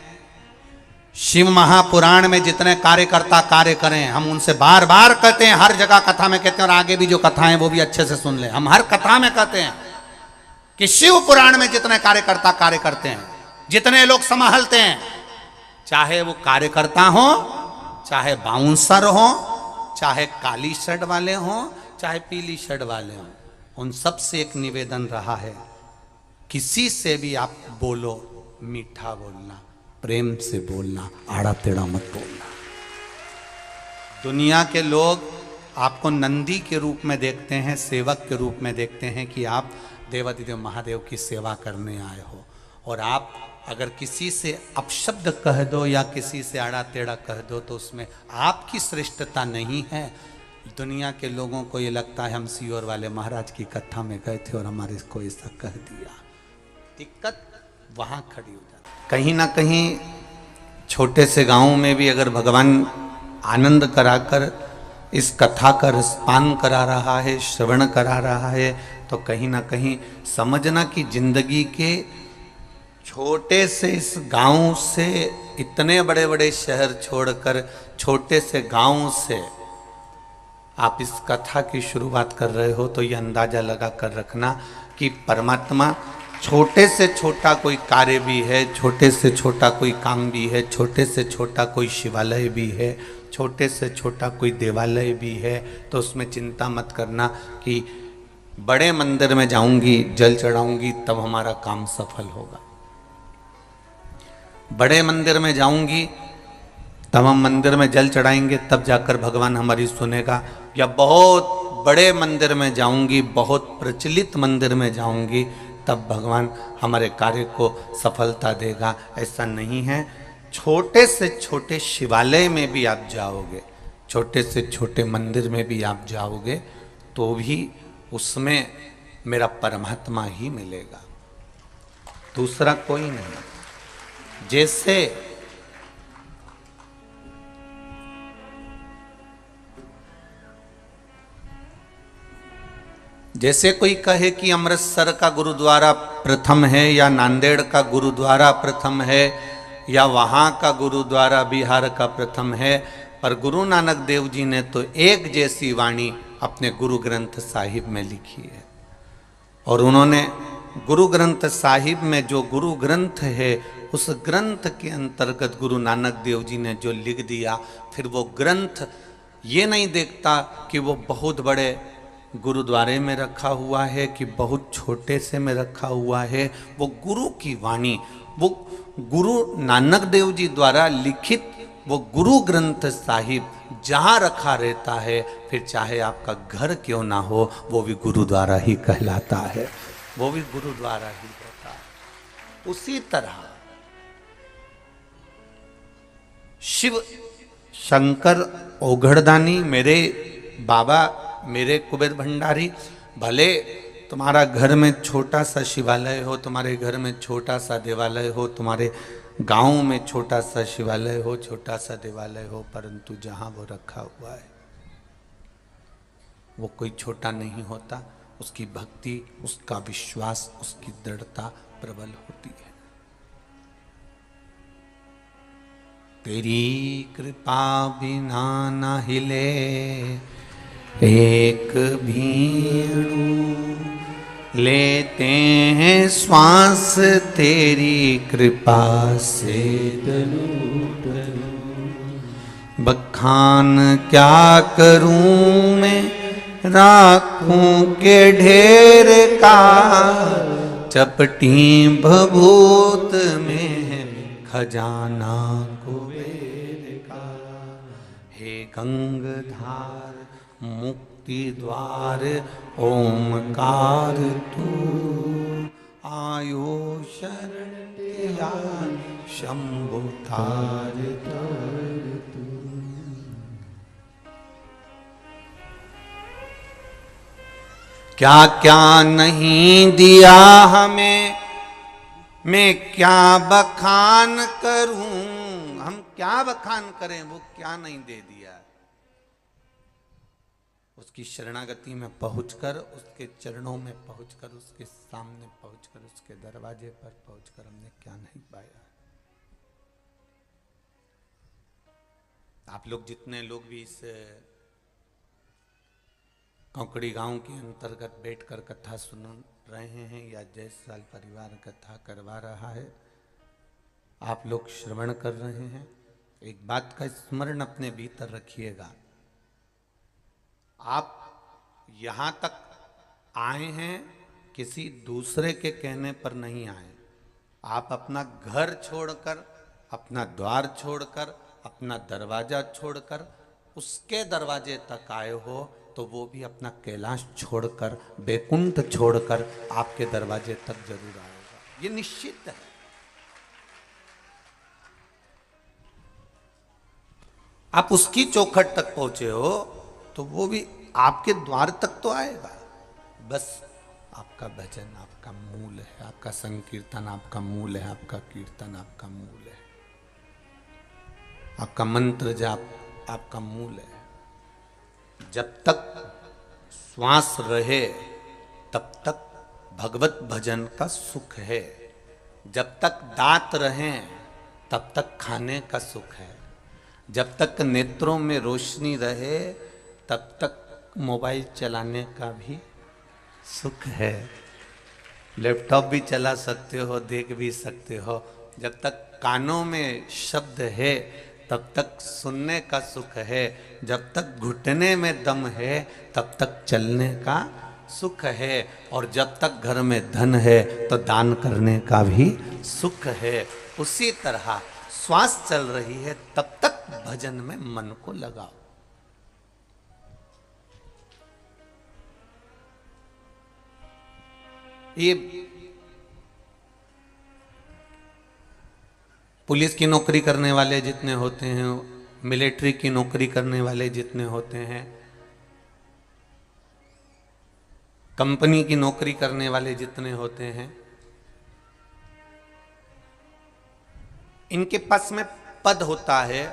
शिव महापुराण में जितने कार्यकर्ता कार्य करें, हम उनसे बार बार कहते हैं, हर जगह कथा में कहते हैं, और आगे भी जो कथा है वो भी अच्छे से सुन ले। हम हर कथा में कहते हैं कि शिव पुराण में जितने कार्यकर्ता कार्य करते हैं, जितने लोग संभालते हैं, चाहे वो कार्यकर्ता हो, चाहे बाउंसर हो, चाहे काली शर्ट वाले हो, चाहे पीली शर्ट वाले हो, उन सब से एक निवेदन रहा है, किसी से भी आप बोलो, मीठा बोलना, प्रेम से बोलना, आड़ा टेढ़ा मत बोलना। दुनिया के लोग आपको नंदी के रूप में देखते हैं, सेवक के रूप में देखते हैं कि आप देवाधिदेव महादेव की सेवा करने आए हो, और आप अगर किसी से अपशब्द कह दो या किसी से आड़ा टेढ़ा कह दो तो उसमें आपकी श्रेष्ठता नहीं है। दुनिया के लोगों को ये लगता है हम सीहोर वाले महाराज की कथा में गए थे और हमारे को ऐसा कह दिया। दिक्कत वहां खड़ी हो जाती। कहीं ना कहीं छोटे से गांव में भी अगर भगवान आनंद कराकर इस कथा का रसपान करा रहा है, श्रवण करा रहा है, तो कहीं ना कहीं समझना कि जिंदगी के छोटे से इस गांव से इतने बड़े बड़े शहर छोड़कर छोटे से गांव से आप इस कथा की शुरुआत कर रहे हो, तो ये अंदाजा लगा कर रखना कि परमात्मा छोटे से छोटा कोई कार्य भी है, छोटे से छोटा कोई काम भी है, छोटे से छोटा कोई शिवालय भी है, छोटे से छोटा कोई देवालय भी है, तो उसमें चिंता मत करना कि बड़े मंदिर में जाऊंगी, जल चढ़ाऊंगी, तब हमारा काम सफल होगा। बड़े मंदिर में जाऊंगी, तब हम मंदिर में जल चढ़ाएंगे, तब जाकर भगवान हमारी सुनेगा। या बहुत बड़े मंदिर में जाऊंगी, बहुत प्रचलित मंदिर में जाऊंगी, तब भगवान हमारे कार्य को सफलता देगा। ऐसा नहीं है। छोटे से छोटे शिवालय में भी आप जाओगे, छोटे से छोटे मंदिर में भी आप जाओगे, तो भी उसमें मेरा परमात्मा ही मिलेगा, दूसरा कोई नहीं। जैसे कोई कहे कि अमृतसर का गुरुद्वारा प्रथम है, या नांदेड़ का गुरुद्वारा प्रथम है, या वहाँ का गुरुद्वारा बिहार का प्रथम है, पर गुरु नानक देव जी ने तो एक जैसी वाणी अपने गुरु ग्रंथ साहिब में लिखी है। और उन्होंने गुरु ग्रंथ साहिब में जो गुरु ग्रंथ है, उस ग्रंथ के अंतर्गत गुरु नानक देव जी ने जो लिख दिया, फिर वो ग्रंथ ये नहीं देखता कि वो बहुत बड़े गुरुद्वारे में रखा हुआ है कि बहुत छोटे से में रखा हुआ है। वो गुरु की वाणी, वो गुरु नानक देव जी द्वारा लिखित वो गुरु ग्रंथ साहिब जहाँ रखा रहता है, फिर चाहे आपका घर क्यों ना हो, वो भी गुरुद्वारा ही कहलाता है, वो भी गुरुद्वारा ही होता है। उसी तरह शिव शंकर ओघड़दानी, मेरे बाबा, मेरे कुबेर भंडारी, भले तुम्हारा घर में छोटा सा शिवालय हो, तुम्हारे घर में छोटा सा देवालय हो, तुम्हारे गांव में छोटा सा शिवालय हो, छोटा सा देवालय हो, परंतु जहां वो रखा हुआ है वो कोई छोटा नहीं होता। उसकी भक्ति, उसका विश्वास, उसकी दृढ़ता प्रबल होती है। तेरी कृपा बिना न हिले एक भीड़ू, लेते हैं श्वास तेरी कृपा से तनु तनु, बखान क्या करूं मैं राखूं के ढेर का, चपटी भभूत में खजाना कुबेर का। हे गंगधार मुक्ति द्वार ओमकार तू, आयो शरण तेरा शंभु तार तार तू। क्या क्या नहीं दिया हमें, मैं क्या बखान करूं, हम क्या बखान करें, वो क्या नहीं दे दिया। उसकी शरणागति में पहुंचकर, उसके चरणों में पहुंचकर, उसके सामने पहुंचकर, उसके दरवाजे पर पहुंचकर हमने क्या नहीं पाया। आप लोग जितने लोग भी इस कौकड़ी गांव के अंतर्गत बैठकर कथा सुन रहे हैं या जयसाल परिवार कथा करवा रहा है, आप लोग श्रवण कर रहे हैं, एक बात का स्मरण अपने भीतर रखिएगा। आप यहां तक आए हैं किसी दूसरे के कहने पर नहीं आए। आप अपना घर छोड़कर, अपना द्वार छोड़कर, अपना दरवाजा छोड़कर उसके दरवाजे तक आए हो, तो वो भी अपना कैलाश छोड़कर, बैकुंठ छोड़कर आपके दरवाजे तक जरूर आएगा, ये निश्चित है। आप उसकी चौखट तक पहुंचे हो तो वो भी आपके द्वार तक तो आएगा। बस आपका भजन आपका मूल है, आपका संकीर्तन आपका मूल है, आपका कीर्तन आपका मूल है, आपका मंत्र जाप आपका मूल है। जब तक श्वास रहे तब तक भगवत भजन का सुख है। जब तक दांत रहें तब तक खाने का सुख है। जब तक नेत्रों में रोशनी रहे तब तक मोबाइल चलाने का भी सुख है। लैपटॉप भी चला सकते हो, देख भी सकते हो। जब तक कानों में शब्द है तब तक सुनने का सुख है। जब तक घुटने में दम है तब तक चलने का सुख है। और जब तक घर में धन है तो दान करने का भी सुख है। उसी तरह श्वास चल रही है तब तक भजन में मन को लगाओ। ये पुलिस की नौकरी करने वाले जितने होते हैं, मिलिट्री की नौकरी करने वाले जितने होते हैं, कंपनी की नौकरी करने वाले जितने होते हैं, इनके पास में पद होता है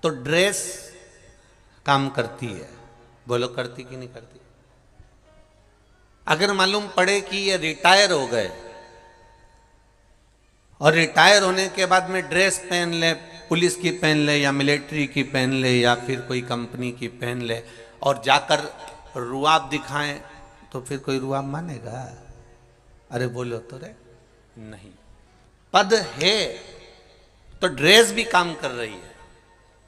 तो ड्रेस काम करती है। बोलो करती कि नहीं करती? अगर मालूम पड़े कि ये रिटायर हो गए और रिटायर होने के बाद में ड्रेस पहन ले, पुलिस की पहन ले या मिलिट्री की पहन ले या फिर कोई कंपनी की पहन ले और जाकर रुआब दिखाएं, तो फिर कोई रुआब मानेगा? अरे बोलो तो रे, नहीं। पद है तो ड्रेस भी काम कर रही है।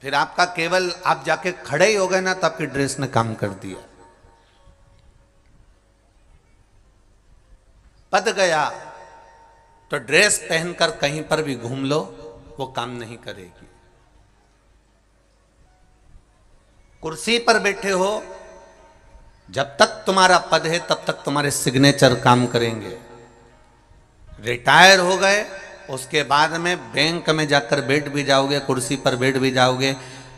फिर आपका केवल आप जाके खड़े ही हो गए ना तो आपकी ड्रेस ने काम कर दिया। पद गया तो ड्रेस पहनकर कहीं पर भी घूम लो, वो काम नहीं करेगी। कुर्सी पर बैठे हो, जब तक तुम्हारा पद है तब तक तुम्हारे सिग्नेचर काम करेंगे। रिटायर हो गए, उसके बाद में बैंक में जाकर बैठ भी जाओगे, कुर्सी पर बैठ भी जाओगे,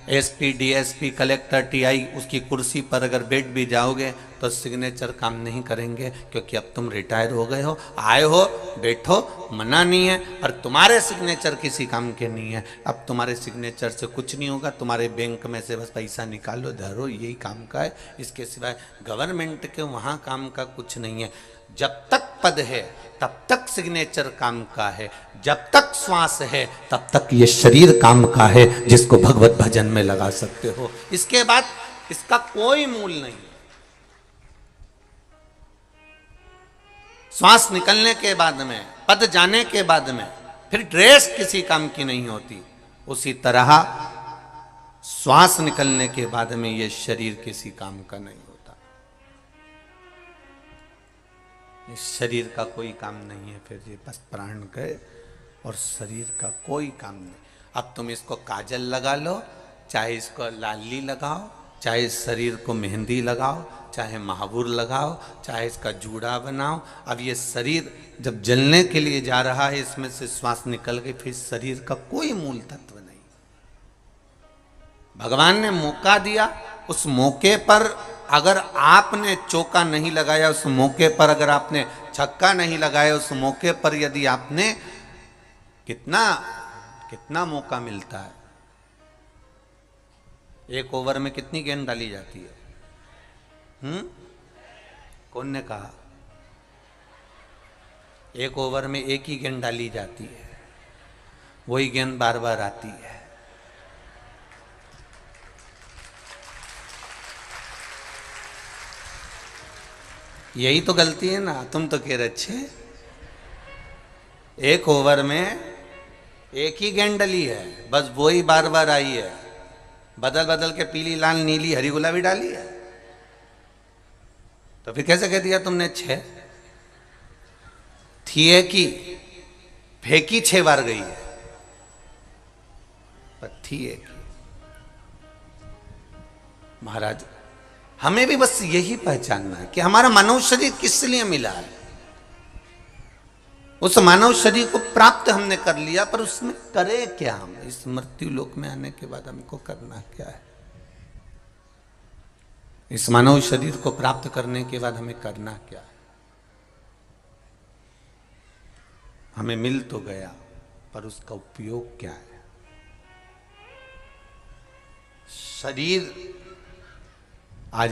एसपी, डीएसपी, कलेक्टर, टीआई उसकी कुर्सी पर अगर बैठ भी जाओगे तो सिग्नेचर काम नहीं करेंगे, क्योंकि अब तुम रिटायर हो गए हो। आए हो, बैठो, मना नहीं है, और तुम्हारे सिग्नेचर किसी काम के नहीं है। अब तुम्हारे सिग्नेचर से कुछ नहीं होगा, तुम्हारे बैंक में से बस पैसा निकालो, धरो, यही काम का है। इसके सिवाय गवर्नमेंट के वहाँ काम का कुछ नहीं है। जब तक पद है तब तक सिग्नेचर काम का है। जब तक श्वास है तब तक ये शरीर काम का है, जिसको भगवत भजन में लगा सकते हो। इसके बाद इसका कोई मूल नहीं। श्वास निकलने के बाद में, पद जाने के बाद में फिर ड्रेस किसी काम की नहीं होती। उसी तरह श्वास निकलने के बाद में ये शरीर किसी काम का नहीं होता। इस शरीर का कोई काम नहीं है। फिर ये बस प्राण गए और शरीर का कोई काम नहीं। अब तुम इसको काजल लगा लो, चाहे इसको लाली लगाओ, चाहे इस शरीर को मेहंदी लगाओ, चाहे महावूर लगाओ, चाहे इसका जूड़ा बनाओ। अब ये शरीर जब जलने के लिए जा रहा है, इसमें से श्वास निकल गई, फिर शरीर का कोई मूल तत्व नहीं। भगवान ने मौका दिया, उस मौके पर अगर आपने चौका नहीं लगाया, उस मौके पर अगर आपने छक्का नहीं लगाया, उस मौके पर यदि आपने कितना मौका मिलता है। एक ओवर में कितनी गेंद डाली जाती है? कौन ने कहा? एक ओवर में एक ही गेंद डाली जाती है, वही गेंद बार बार आती है। यही तो गलती है ना। तुम तो कह रहे अच्छे, एक ओवर में एक ही गेंद डली है, बस वो ही बार बार आई है, बदल बदल के पीली लाल नीली हरी गुलाबी डाली है, तो फिर कैसे कह दिया तुमने 6? थी है कि फेंकी 6 बार गई है, पर थी है कि। महाराज हमें भी बस यही पहचानना है कि हमारा मानव शरीर किस लिए मिला है। उस मानव शरीर को प्राप्त हमने कर लिया, पर उसमें करे क्या? हम इस मृत्यु लोक में आने के बाद हमको करना क्या है? इस मानव शरीर को प्राप्त करने के बाद हमें करना क्या है? हमें मिल तो गया, पर उसका उपयोग क्या है? शरीर आज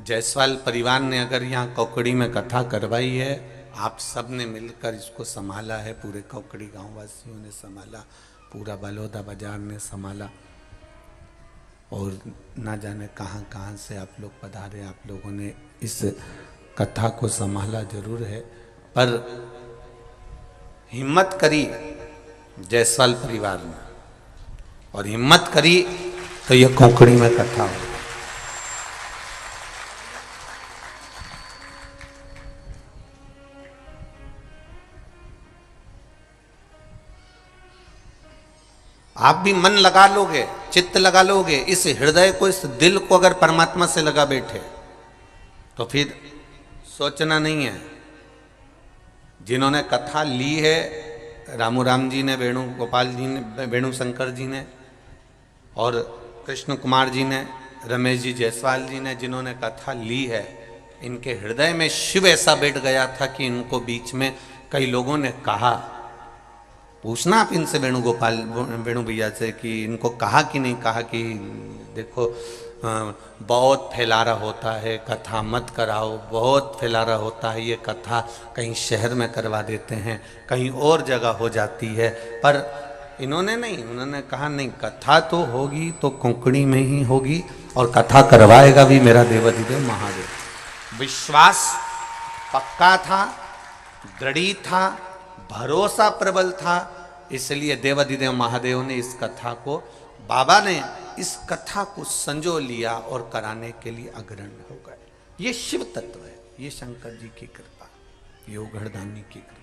जायसवाल परिवार ने अगर यहाँ कौकड़ी में कथा करवाई है, आप सब ने मिलकर इसको संभाला है, पूरे कौकड़ी गांव वासियों ने संभाला, पूरा बलौदा बाजार ने संभाला, और ना जाने कहाँ कहाँ से आप लोग पधारे, आप लोगों ने इस कथा को संभाला जरूर है, पर हिम्मत करी जायसवाल परिवार ने, और हिम्मत करी तो ये कौकड़ी में कथा हो। आप भी मन लगा लोगे, चित्त लगा लोगे, इस हृदय को, इस दिल को अगर परमात्मा से लगा बैठे, तो फिर सोचना नहीं है। जिन्होंने कथा ली है, रामू राम जी ने, वेणु गोपाल जी ने, वेणु शंकर जी ने, और कृष्ण कुमार जी ने, रमेश जी जायसवाल जी ने, जिन्होंने कथा ली है, इनके हृदय में शिव ऐसा बैठ गया था कि इनको बीच में कई लोगों ने कहा, पूछना आप इनसे, वेणु भैया से, कि इनको कहा कि नहीं कहा कि देखो बहुत फैलारा होता है, कथा मत कराओ, बहुत फैलारा होता है, ये कथा कहीं शहर में करवा देते हैं, कहीं और जगह हो जाती है। पर इन्होंने नहीं, उन्होंने कहा नहीं, कथा तो होगी तो कोंकणी में ही होगी, और कथा करवाएगा भी मेरा देवाधिदेव महादेव। विश्वास पक्का था, दृढ़ी था, भरोसा प्रबल था, इसलिए देवाधिदेव महादेव ने इस कथा को, बाबा ने इस कथा को संजो लिया और कराने के लिए अग्रणी हो गए। ये शिव तत्व है, ये शंकर जी की कृपा, ये उघड़दानी की कृपा।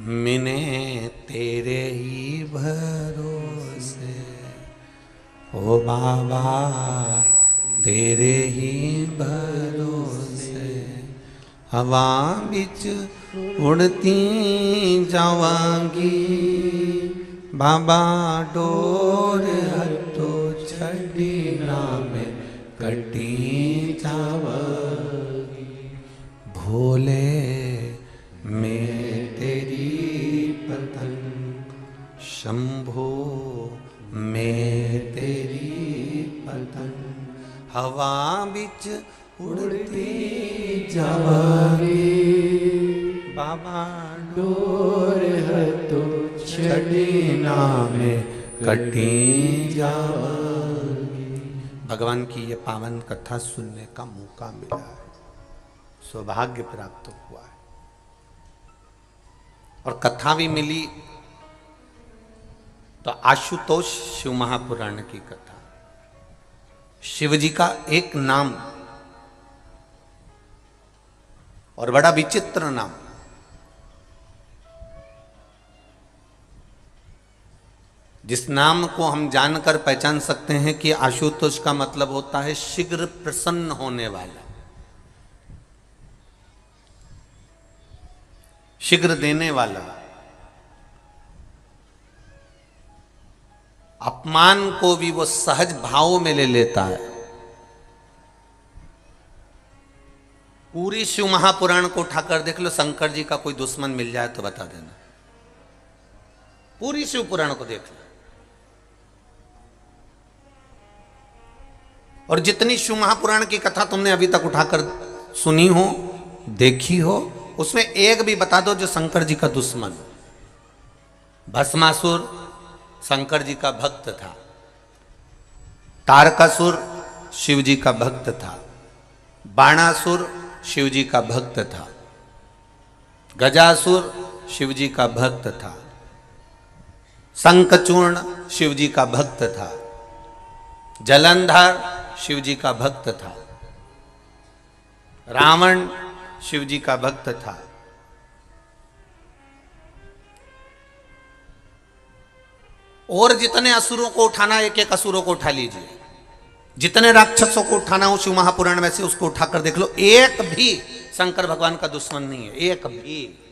मिने तेरे ही भरोसे, ओ बाबा तेरे ही भरोसे, हवा बिच उड़ती जावांगी, बाबा डोर हटो छड़ी नाम कटी जावांगी, भोले मैं तेरी पतंग, शंभो मैं तेरी पतंग, हवा बिच उड़ती जावांगी, बाबा डोर हटो छड़ी नाम कटी जावांगी। भगवान की ये पावन कथा सुनने का मौका मिला है, सौभाग्य प्राप्त हुआ है, और कथा भी मिली तो आशुतोष शिव महापुराण की कथा, शिव जी का एक नाम, और बड़ा विचित्र नाम। जिस नाम को हम जानकर पहचान सकते हैं कि आशुतोष का मतलब होता है शीघ्र प्रसन्न होने वाला, शीघ्र देने वाला, अपमान को भी वो सहज भाव में ले लेता है। पूरी शिव महापुराण को उठाकर देख लो, शंकर जी का कोई दुश्मन मिल जाए तो बता देना, पूरी शिव पुराण को देख लो, और जितनी शिव महापुराण की कथा तुमने अभी तक उठाकर सुनी हो, देखी हो, उसमें एक भी बता दो जो शंकर जी का दुश्मन। भस्मासुर शंकर जी का भक्त था, तारकासुर शिव जी का भक्त था, बाणासुर शिव जी का भक्त था, गजासुर शिव जी का भक्त था, शंखचूर्ण शिव जी का भक्त था, जलंधर शिव जी का भक्त था, रावण शिव जी का भक्त था, और जितने असुरों को उठाना, एक एक असुरों को उठा लीजिए, जितने राक्षसों को उठाना हो शिव महापुराण में से उसको उठाकर देख लो, एक भी शंकर भगवान का दुश्मन नहीं है, एक भी।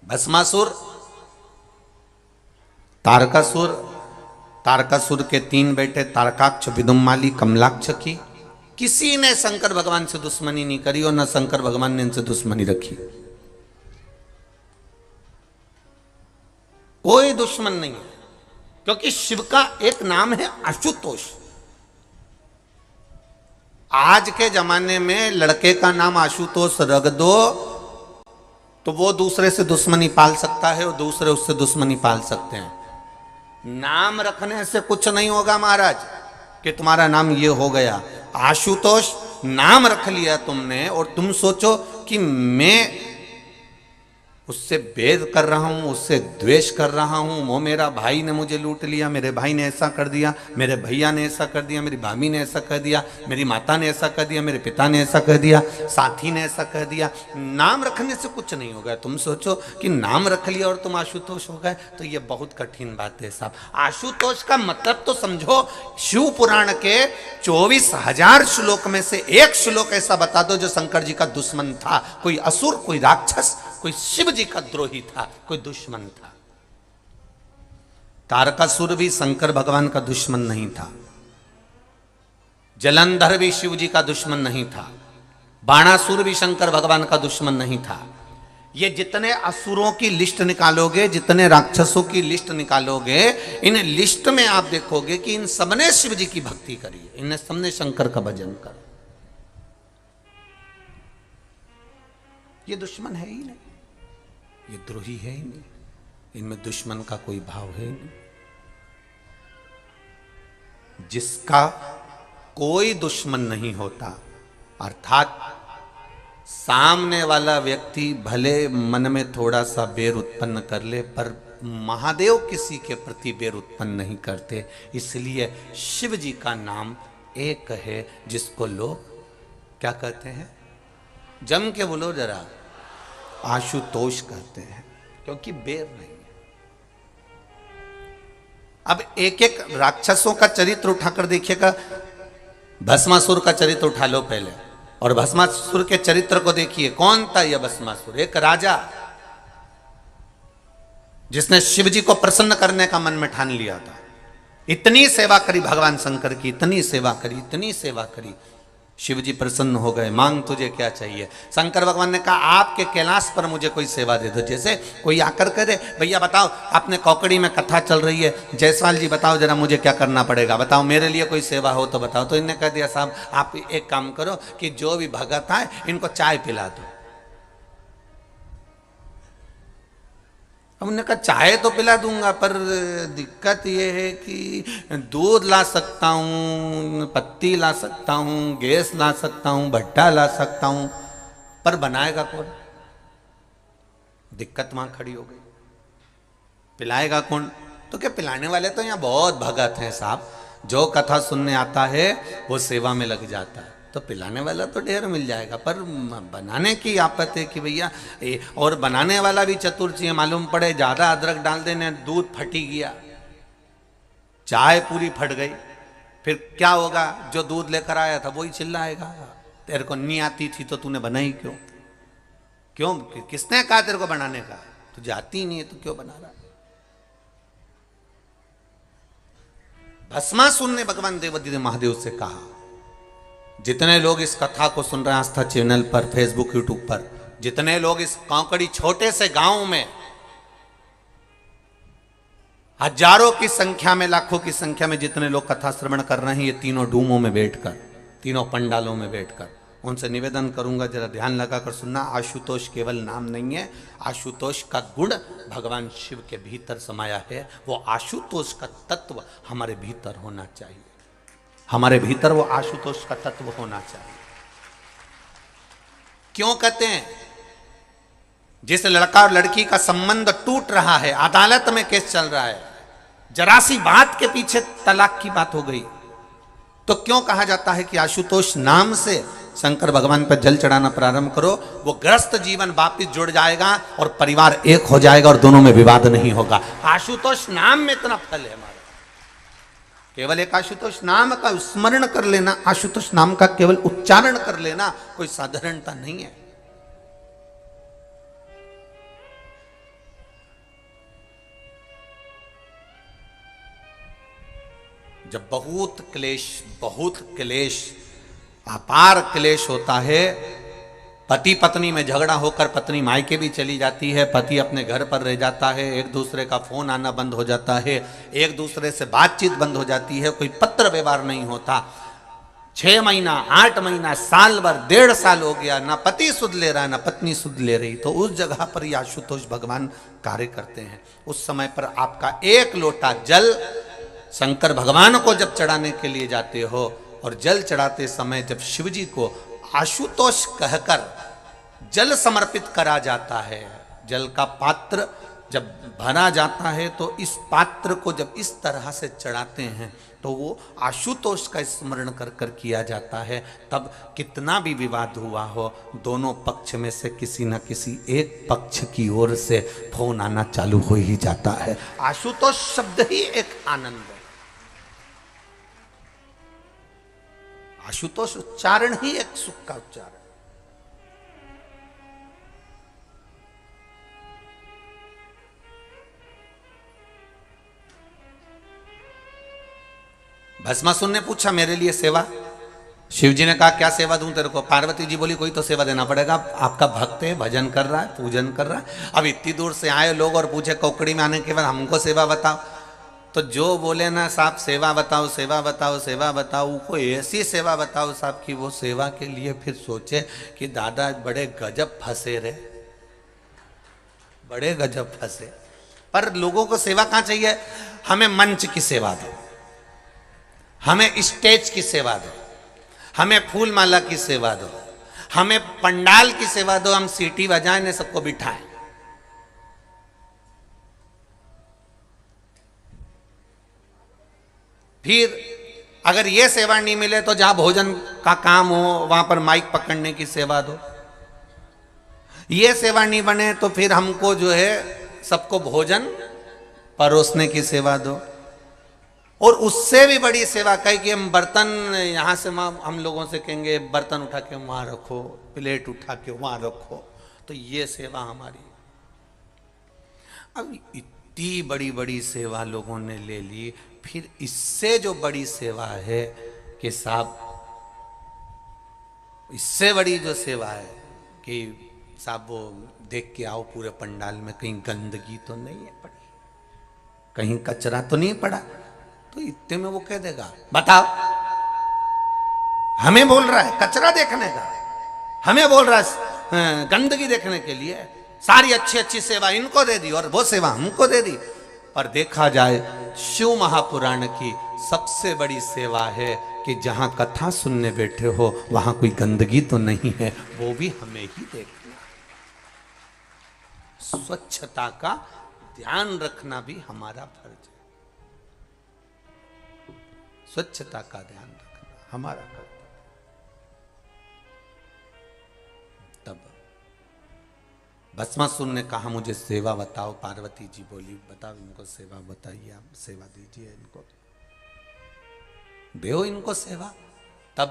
भस्मासुर, तारकासुर, तारकासुर के 3 बेटे तारकाक्ष, विदुम्माली, कमलाक्ष की किसी ने शंकर भगवान से दुश्मनी नहीं करी और न शंकर भगवान ने इनसे दुश्मनी रखी। कोई दुश्मन नहीं है, क्योंकि शिव का एक नाम है आशुतोष। आज के जमाने में लड़के का नाम आशुतोष रख दो तो वो दूसरे से दुश्मनी पाल सकता है और दूसरे उससे दुश्मनी पाल सकते हैं। नाम रखने से कुछ नहीं होगा महाराज कि तुम्हारा नाम ये हो गया। आशुतोष नाम रख लिया तुमने और तुम सोचो कि मैं उससे भेद कर रहा हूं, उससे द्वेष कर रहा हूं, वो मेरा भाई ने मुझे लूट लिया, मेरे भाई ने ऐसा कर दिया, मेरे भैया ने ऐसा कर दिया, मेरी भाभी ने ऐसा कर दिया, मेरी माता ने ऐसा कर दिया, मेरे पिता ने ऐसा कर दिया, साथी ने ऐसा कर दिया। नाम रखने से कुछ नहीं होगा। तुम सोचो कि नाम रख लिया और तुम आशुतोष हो गए, तो ये बहुत कठिन बात है साहब। आशुतोष का मतलब तो समझो, शिव पुराण के 24,000 श्लोक में से एक श्लोक ऐसा बता दो जो शंकर जी का दुश्मन था। कोई असुर, कोई राक्षस, कोई शिव जी का द्रोही था, कोई दुश्मन था। तारकासुर भी शंकर भगवान का दुश्मन नहीं था, जलंधर भी शिव जी का दुश्मन नहीं था, बाणासुर भी शंकर भगवान का दुश्मन नहीं था। ये जितने असुरों की लिस्ट निकालोगे, जितने राक्षसों की लिस्ट निकालोगे, इन लिस्ट में आप देखोगे कि इन सबने शिव जी की भक्ति करी है, इन सबने शंकर का भजन करा। ये दुश्मन है ही नहीं, ये द्रोही है ही नहीं, इनमें दुश्मन का कोई भाव है ही नहीं। जिसका कोई दुश्मन नहीं होता, अर्थात सामने वाला व्यक्ति भले मन में थोड़ा सा बैर उत्पन्न कर ले, पर महादेव किसी के प्रति बैर उत्पन्न नहीं करते। इसलिए शिव जी का नाम एक है जिसको लोग क्या कहते हैं, जम के बोलो जरा, आशुतोष कहते हैं, क्योंकि बैर नहीं है। अब एक एक राक्षसों का चरित्र उठाकर देखिएगा। भस्मासुर का चरित्र उठा लो पहले, और भस्मासुर के चरित्र को देखिए। कौन था यह भस्मासुर? एक राजा जिसने शिव जी को प्रसन्न करने का मन में ठान लिया था। इतनी सेवा करी भगवान शंकर की, इतनी सेवा करी, इतनी सेवा करी, शिव जी प्रसन्न हो गए। मांग तुझे क्या चाहिए? शंकर भगवान ने कहा आपके कैलाश पर मुझे कोई सेवा दे दो। जैसे कोई आकर करे, भैया बताओ आपने कौकड़ी में कथा चल रही है, जायसवाल जी बताओ जरा मुझे क्या करना पड़ेगा, बताओ मेरे लिए कोई सेवा हो तो बताओ। तो इन्होंने कह दिया साहब आप एक काम करो कि जो भी भगत है इनको चाय पिला दो। हमने कहा चाय तो पिला दूंगा, पर दिक्कत यह है कि दूध ला सकता हूँ, पत्ती ला सकता हूँ, गैस ला सकता हूँ, भट्टा ला सकता हूँ, पर बनाएगा कौन? दिक्कत वहां खड़ी हो गई। पिलाएगा कौन? तो क्या पिलाने वाले तो यहाँ बहुत भगत हैं साहब, जो कथा सुनने आता है वो सेवा में लग जाता है, तो पिलाने वाला तो ढेर मिल जाएगा, पर बनाने की आपत है कि भैया। और बनाने वाला भी चतुर चाहिए। मालूम पड़े ज़्यादा अदरक डाल देने, दूध फटी गया, चाय पूरी फट गई, फिर क्या होगा? जो दूध लेकर आया था वही चिल्लाएगा तेरे को नहीं आती थी तो तूने बनाई क्यों? क्यों? किसने कहा तेरे को बनाने का? तुझे आती नहीं है तो क्यों बना रहा? भस्मासुर ने भगवान देवादिदेव महादेव से कहा, जितने लोग इस कथा को सुन रहे हैं आस्था चैनल पर, फेसबुक, यूट्यूब पर, जितने लोग इस कौकड़ी छोटे से गांव में हजारों की संख्या में, लाखों की संख्या में जितने लोग कथा श्रवण कर रहे हैं, ये तीनों डूमों में बैठकर, तीनों पंडालों में बैठकर, उनसे निवेदन करूंगा जरा ध्यान लगाकर सुनना। आशुतोष केवल नाम नहीं है, आशुतोष का गुण भगवान शिव के भीतर समाया है। वो आशुतोष का तत्व हमारे भीतर होना चाहिए, हमारे भीतर वो आशुतोष का तत्व होना चाहिए। क्यों कहते हैं? जिस लड़का और लड़की का संबंध टूट रहा है, अदालत में केस चल रहा है, जरा सी बात के पीछे तलाक की बात हो गई, तो क्यों कहा जाता है कि आशुतोष नाम से शंकर भगवान पर जल चढ़ाना प्रारंभ करो? वो ग्रस्त जीवन वापिस जुड़ जाएगा और परिवार एक हो जाएगा और दोनों में विवाद नहीं होगा। आशुतोष नाम में इतना फल है हमारा। केवल एक आशुतोष नाम का स्मरण कर लेना, आशुतोष नाम का केवल उच्चारण कर लेना कोई साधारणता नहीं है। जब बहुत क्लेश अपार क्लेश होता है, पति पत्नी में झगड़ा होकर पत्नी मायके भी चली जाती है, पति अपने घर पर रह जाता है, एक दूसरे का फोन आना बंद हो जाता है, एक दूसरे से बातचीत बंद हो जाती है, कोई पत्र व्यवहार नहीं होता, 6 महीना 8 महीना साल भर 1.5 साल हो गया, ना पति सुध ले रहा ना पत्नी सुध ले रही, तो उस जगह पर ये आशुतोष भगवान कार्य करते हैं। उस समय पर आपका एक लोटा जल शंकर भगवान को जब चढ़ाने के लिए जाते हो और जल चढ़ाते समय जब शिव जी को आशुतोष कहकर जल समर्पित करा जाता है, जल का पात्र जब भरा जाता है, तो इस पात्र को जब इस तरह से चढ़ाते हैं तो वो आशुतोष का स्मरण कर कर किया जाता है। तब कितना भी विवाद हुआ हो, दोनों पक्ष में से किसी न किसी एक पक्ष की ओर से फोन आना चालू हो ही जाता है। आशुतोष शब्द ही एक आनंद है, आशुतोष उच्चारण ही एक सुख का उच्चारण। भस्मासुर ने पूछा मेरे लिए सेवा, शिव जी ने कहा क्या सेवा दूं तेरे को? पार्वती जी बोली कोई तो सेवा देना पड़ेगा, आपका भक्त है, भजन कर रहा है, पूजन कर रहा है। अब इतनी दूर से आए लोग और पूछे कोकड़ी में आने के बाद हमको सेवा बताओ, तो जो बोले ना साहब सेवा बताओ सेवा बताओ सेवा बताओ, कोई ऐसी सेवा बताओ साहब कि वो सेवा के लिए फिर सोचे कि दादा बड़े गजब फंसे रे, बड़े गजब फंसे। पर लोगों को सेवा कहाँ चाहिए? हमें मंच की सेवा दो, हमें स्टेज की सेवा दो, हमें फूल माला की सेवा दो, हमें पंडाल की सेवा दो, हम सीटी बजाएं ने सबको बिठाएं। फिर अगर ये सेवा नहीं मिले तो जहां भोजन का काम हो वहां पर माइक पकड़ने की सेवा दो। ये सेवा नहीं बने तो फिर हमको जो है सबको भोजन परोसने की सेवा दो। और उससे भी बड़ी सेवा कही कि हम बर्तन यहां से हम लोगों से कहेंगे बर्तन उठा के वहां रखो, प्लेट उठा के वहां रखो, तो ये सेवा हमारी। अब इतनी बड़ी बड़ी सेवा लोगों ने ले ली, फिर इससे जो बड़ी सेवा है कि साहब, इससे बड़ी जो सेवा है कि साहब वो देख के आओ पूरे पंडाल में कहीं गंदगी तो नहीं है पड़ी, कहीं कचरा तो नहीं पड़ा, तो इतने में वो कह देगा बताओ, हमें बोल रहा है कचरा देखने का, हमें बोल रहा है गंदगी देखने के लिए, सारी अच्छी अच्छी सेवा इनको दे दी और वो सेवा हमको दे दी। पर देखा जाए शिव महापुराण की सबसे बड़ी सेवा है कि जहां कथा सुनने बैठे हो वहां कोई गंदगी तो नहीं है, वो भी हमें ही देखना। स्वच्छता का ध्यान रखना भी हमारा फर्ज है, स्वच्छता का ध्यान रखना हमारा कर्तव्य। तब भस्मासुर ने कहा मुझे सेवा बताओ। पार्वती जी बोली बताओ इनको सेवा बताइए, आप सेवा दीजिए इनको, दो इनको सेवा। तब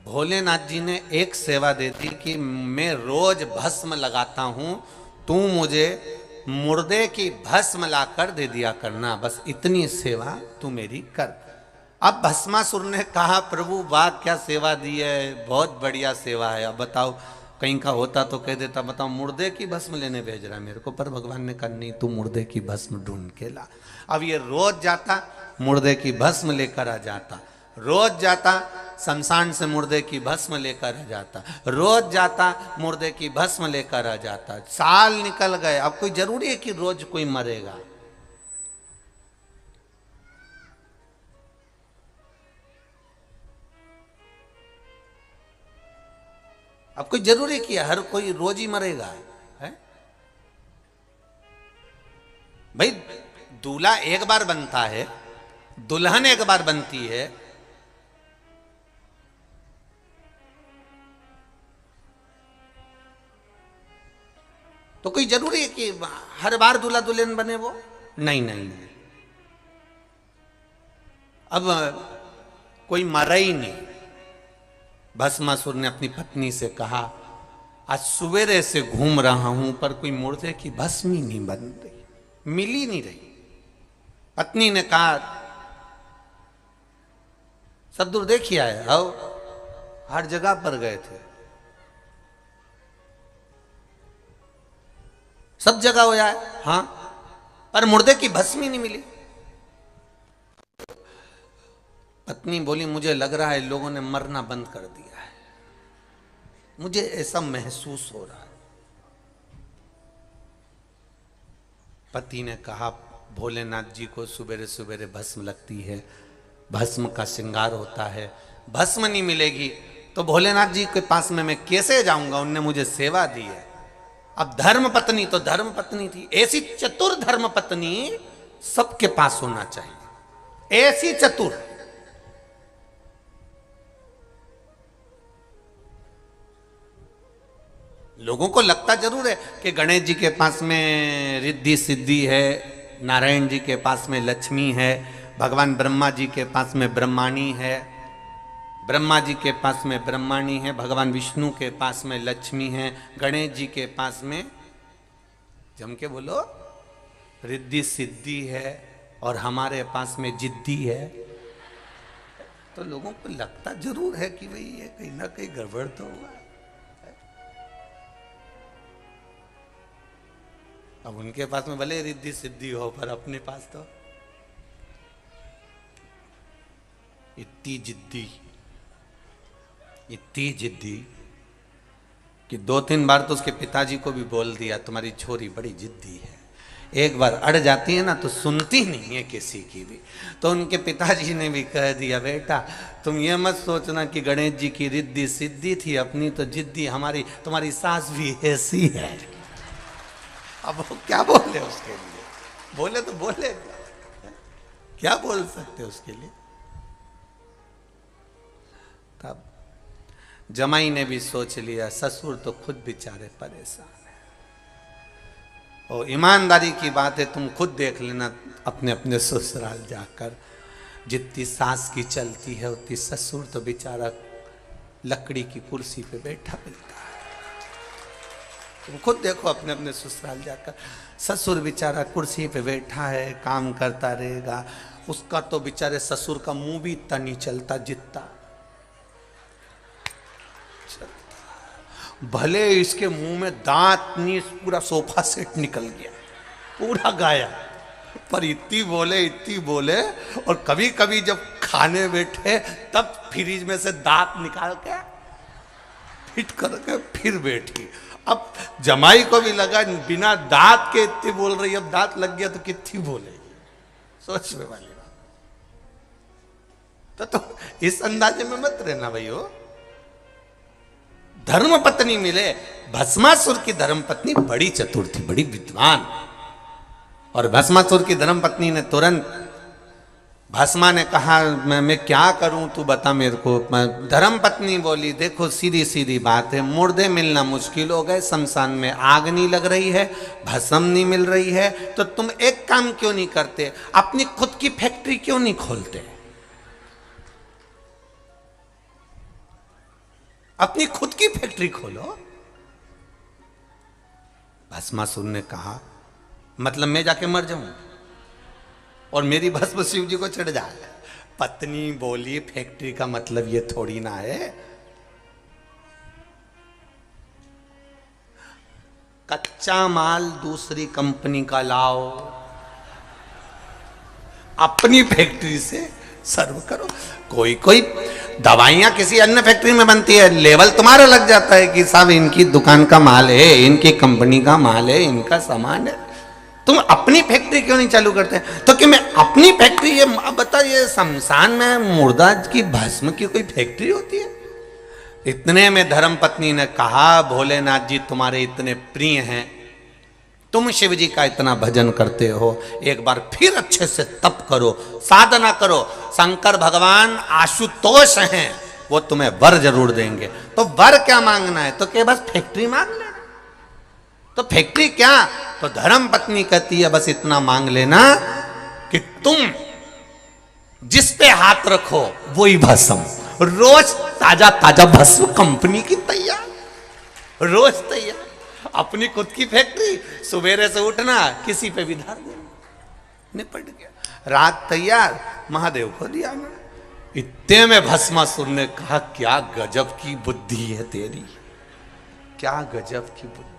भोलेनाथ जी ने एक सेवा दे दी कि मैं रोज भस्म लगाता हूं, तू मुझे मुर्दे की भस्म लाकर दे दिया करना, बस इतनी सेवा तू मेरी कर। अब भस्मासुर ने कहा प्रभु वाह क्या सेवा दी है, बहुत बढ़िया सेवा है, अब बताओ कहीं का होता तो कह देता बताओ मुर्दे की भस्म लेने भेज रहा है मेरे को, पर भगवान ने कहा नहीं तू मुर्दे की भस्म ढूंढ के ला। अब ये रोज जाता मुर्दे की भस्म लेकर आ जाता, रोज जाता शमशान से मुर्दे की भस्म लेकर आ जाता, रोज जाता मुर्दे की भस्म लेकर आ जाता। साल निकल गए, अब कोई जरूरी है कि रोज कोई मरेगा? अब कोई जरूरी है कि हर कोई रोज ही मरेगा? है भाई, दूल्हा एक बार बनता है, दुल्हन एक बार बनती है। तो कोई जरूरी है कि हर बार दूल्हा दुल्हन बने वो? नहीं नहीं नहीं। अब कोई मरा ही नहीं। भस्मासुर ने अपनी पत्नी से कहा, आज सवेरे से घूम रहा हूं पर कोई मुर्दे की भस्म ही नहीं बन रही, मिल ही नहीं रही। पत्नी ने कहा, सब दूर देखिए आए, आओ हर जगह पर गए थे, सब जगह हो जाए, हाँ, पर मुर्दे की भस्म ही नहीं मिली। पत्नी बोली, मुझे लग रहा है लोगों ने मरना बंद कर दिया है, मुझे ऐसा महसूस हो रहा है। पति ने कहा, भोलेनाथ जी को सुबेरे सुबेरे भस्म लगती है, भस्म का श्रृंगार होता है, भस्म नहीं मिलेगी तो भोलेनाथ जी के पास में मैं कैसे जाऊंगा? उनने मुझे सेवा दी है। अब धर्म पत्नी तो धर्म पत्नी थी, ऐसी चतुर धर्म पत्नी सबके पास होना चाहिए, ऐसी चतुर। लोगों को लगता जरूर है कि गणेश जी के पास में रिद्धि सिद्धि है, नारायण जी के पास में लक्ष्मी है, भगवान ब्रह्मा जी के पास में ब्रह्माणी है, ब्रह्मा जी के पास में ब्रह्माणी है, भगवान विष्णु के पास में लक्ष्मी है, गणेश जी के पास में जम के बोलो रिद्धि सिद्धि है, और हमारे पास में जिद्दी है। तो लोगों को लगता जरूर है कि भाई ये कहीं ना कहीं गड़बड़ तो हुआ। अब उनके पास में भले रिद्धि सिद्धि हो, पर अपने पास तो इतनी जिद्दी कि 2-3 बार तो उसके पिताजी को भी बोल दिया, तुम्हारी छोरी बड़ी जिद्दी है, एक बार अड़ जाती है ना तो सुनती नहीं है किसी की भी। तो उनके पिताजी ने भी कह दिया, बेटा तुम ये मत सोचना कि गणेश जी की रिद्धि सिद्धि थी, अपनी तो जिद्दी हमारी, तुम्हारी सास भी ऐसी है। अब वो क्या बोले उसके लिए? बोले तो बोले, क्या बोल सकते उसके लिए? तब जमाई ने भी सोच लिया, ससुर तो खुद बेचारे परेशान है। और ईमानदारी की बात है, तुम खुद देख लेना अपने अपने ससुराल जाकर, जितनी सास की चलती है उतनी ससुर तो बेचारा लकड़ी की कुर्सी पे बैठा मिलता है। तुम खुद देखो अपने अपने ससुराल जाकर, ससुर बेचारा कुर्सी पे बैठा है, काम करता रहेगा, उसका तो बेचारे ससुर का मुंह भी इतना नहीं चलता जितना, भले इसके मुंह में दांत नहीं, पूरा सोफा सेट निकल गया, पूरा गाया, पर इतनी बोले। और कभी कभी जब खाने बैठे तब फ्रिज में से दांत निकाल के फिट करके फिर बैठी। अब जमाई को भी लगा बिना दांत के इतनी बोल रही, अब दांत लग गया तो कितनी बोलेगी, सोचने वाली बात। तो इस अंदाजे में मत रहना भैया। धर्म पत्नी मिले, भस्मासुर की धर्म पत्नी बड़ी चतुर थी, बड़ी विद्वान। और भस्मासुर की धर्म पत्नी ने तुरंत, भस्मा ने कहा मैं क्या करूं तू बता मेरे को। धर्म पत्नी बोली, देखो सीधी सीधी बात है, मुर्दे मिलना मुश्किल हो गए, शमशान में आग नहीं लग रही है, भस्म नहीं मिल रही है, तो तुम एक काम क्यों नहीं करते, अपनी खुद की फैक्ट्री क्यों नहीं खोलते, अपनी खुद की फैक्ट्री खोलो। भस्मासुर ने कहा, मतलब मैं जाके मर जाऊं और मेरी भस्म शिव जी को चढ़ जाए। पत्नी बोली, फैक्ट्री का मतलब ये थोड़ी ना है, कच्चा माल दूसरी कंपनी का लाओ, अपनी फैक्ट्री से सर्व करो। कोई कोई दवाइयां किसी अन्य फैक्ट्री में बनती है, लेवल तुम्हारा लग जाता है कि साहब इनकी दुकान का माल है, इनकी कंपनी का माल है, इनका सामान है। तुम अपनी फैक्ट्री क्यों नहीं चालू करते? तो कि मैं अपनी फैक्ट्री, ये बता, ये शमशान में मुर्दा की भस्म की कोई फैक्ट्री होती है? इतने में धर्मपत्नी ने कहा, भोलेनाथ जी तुम्हारे इतने प्रिय हैं, तुम शिव जी का इतना भजन करते हो, एक बार फिर अच्छे से तप करो, साधना करो। शंकर भगवान आशुतोष हैं, वो तुम्हें वर जरूर देंगे। तो वर क्या मांगना है? तो क्या बस फैक्ट्री मांग लेना? तो फैक्ट्री क्या? तो धर्म पत्नी कहती है बस इतना मांग लेना कि तुम जिस पे हाथ रखो वही भस्म, रोज ताजा ताजा भस्म, कंपनी की तैयार, रोज तैयार, अपनी खुद की फैक्ट्री, सवेरे से उठना किसी पे भी धार देना, निपट गया। रात तैयार, महादेव को दिया ना। इतने में भस्मासुर ने कहा क्या गजब की बुद्धि है तेरी, क्या गजब की बुद्धि।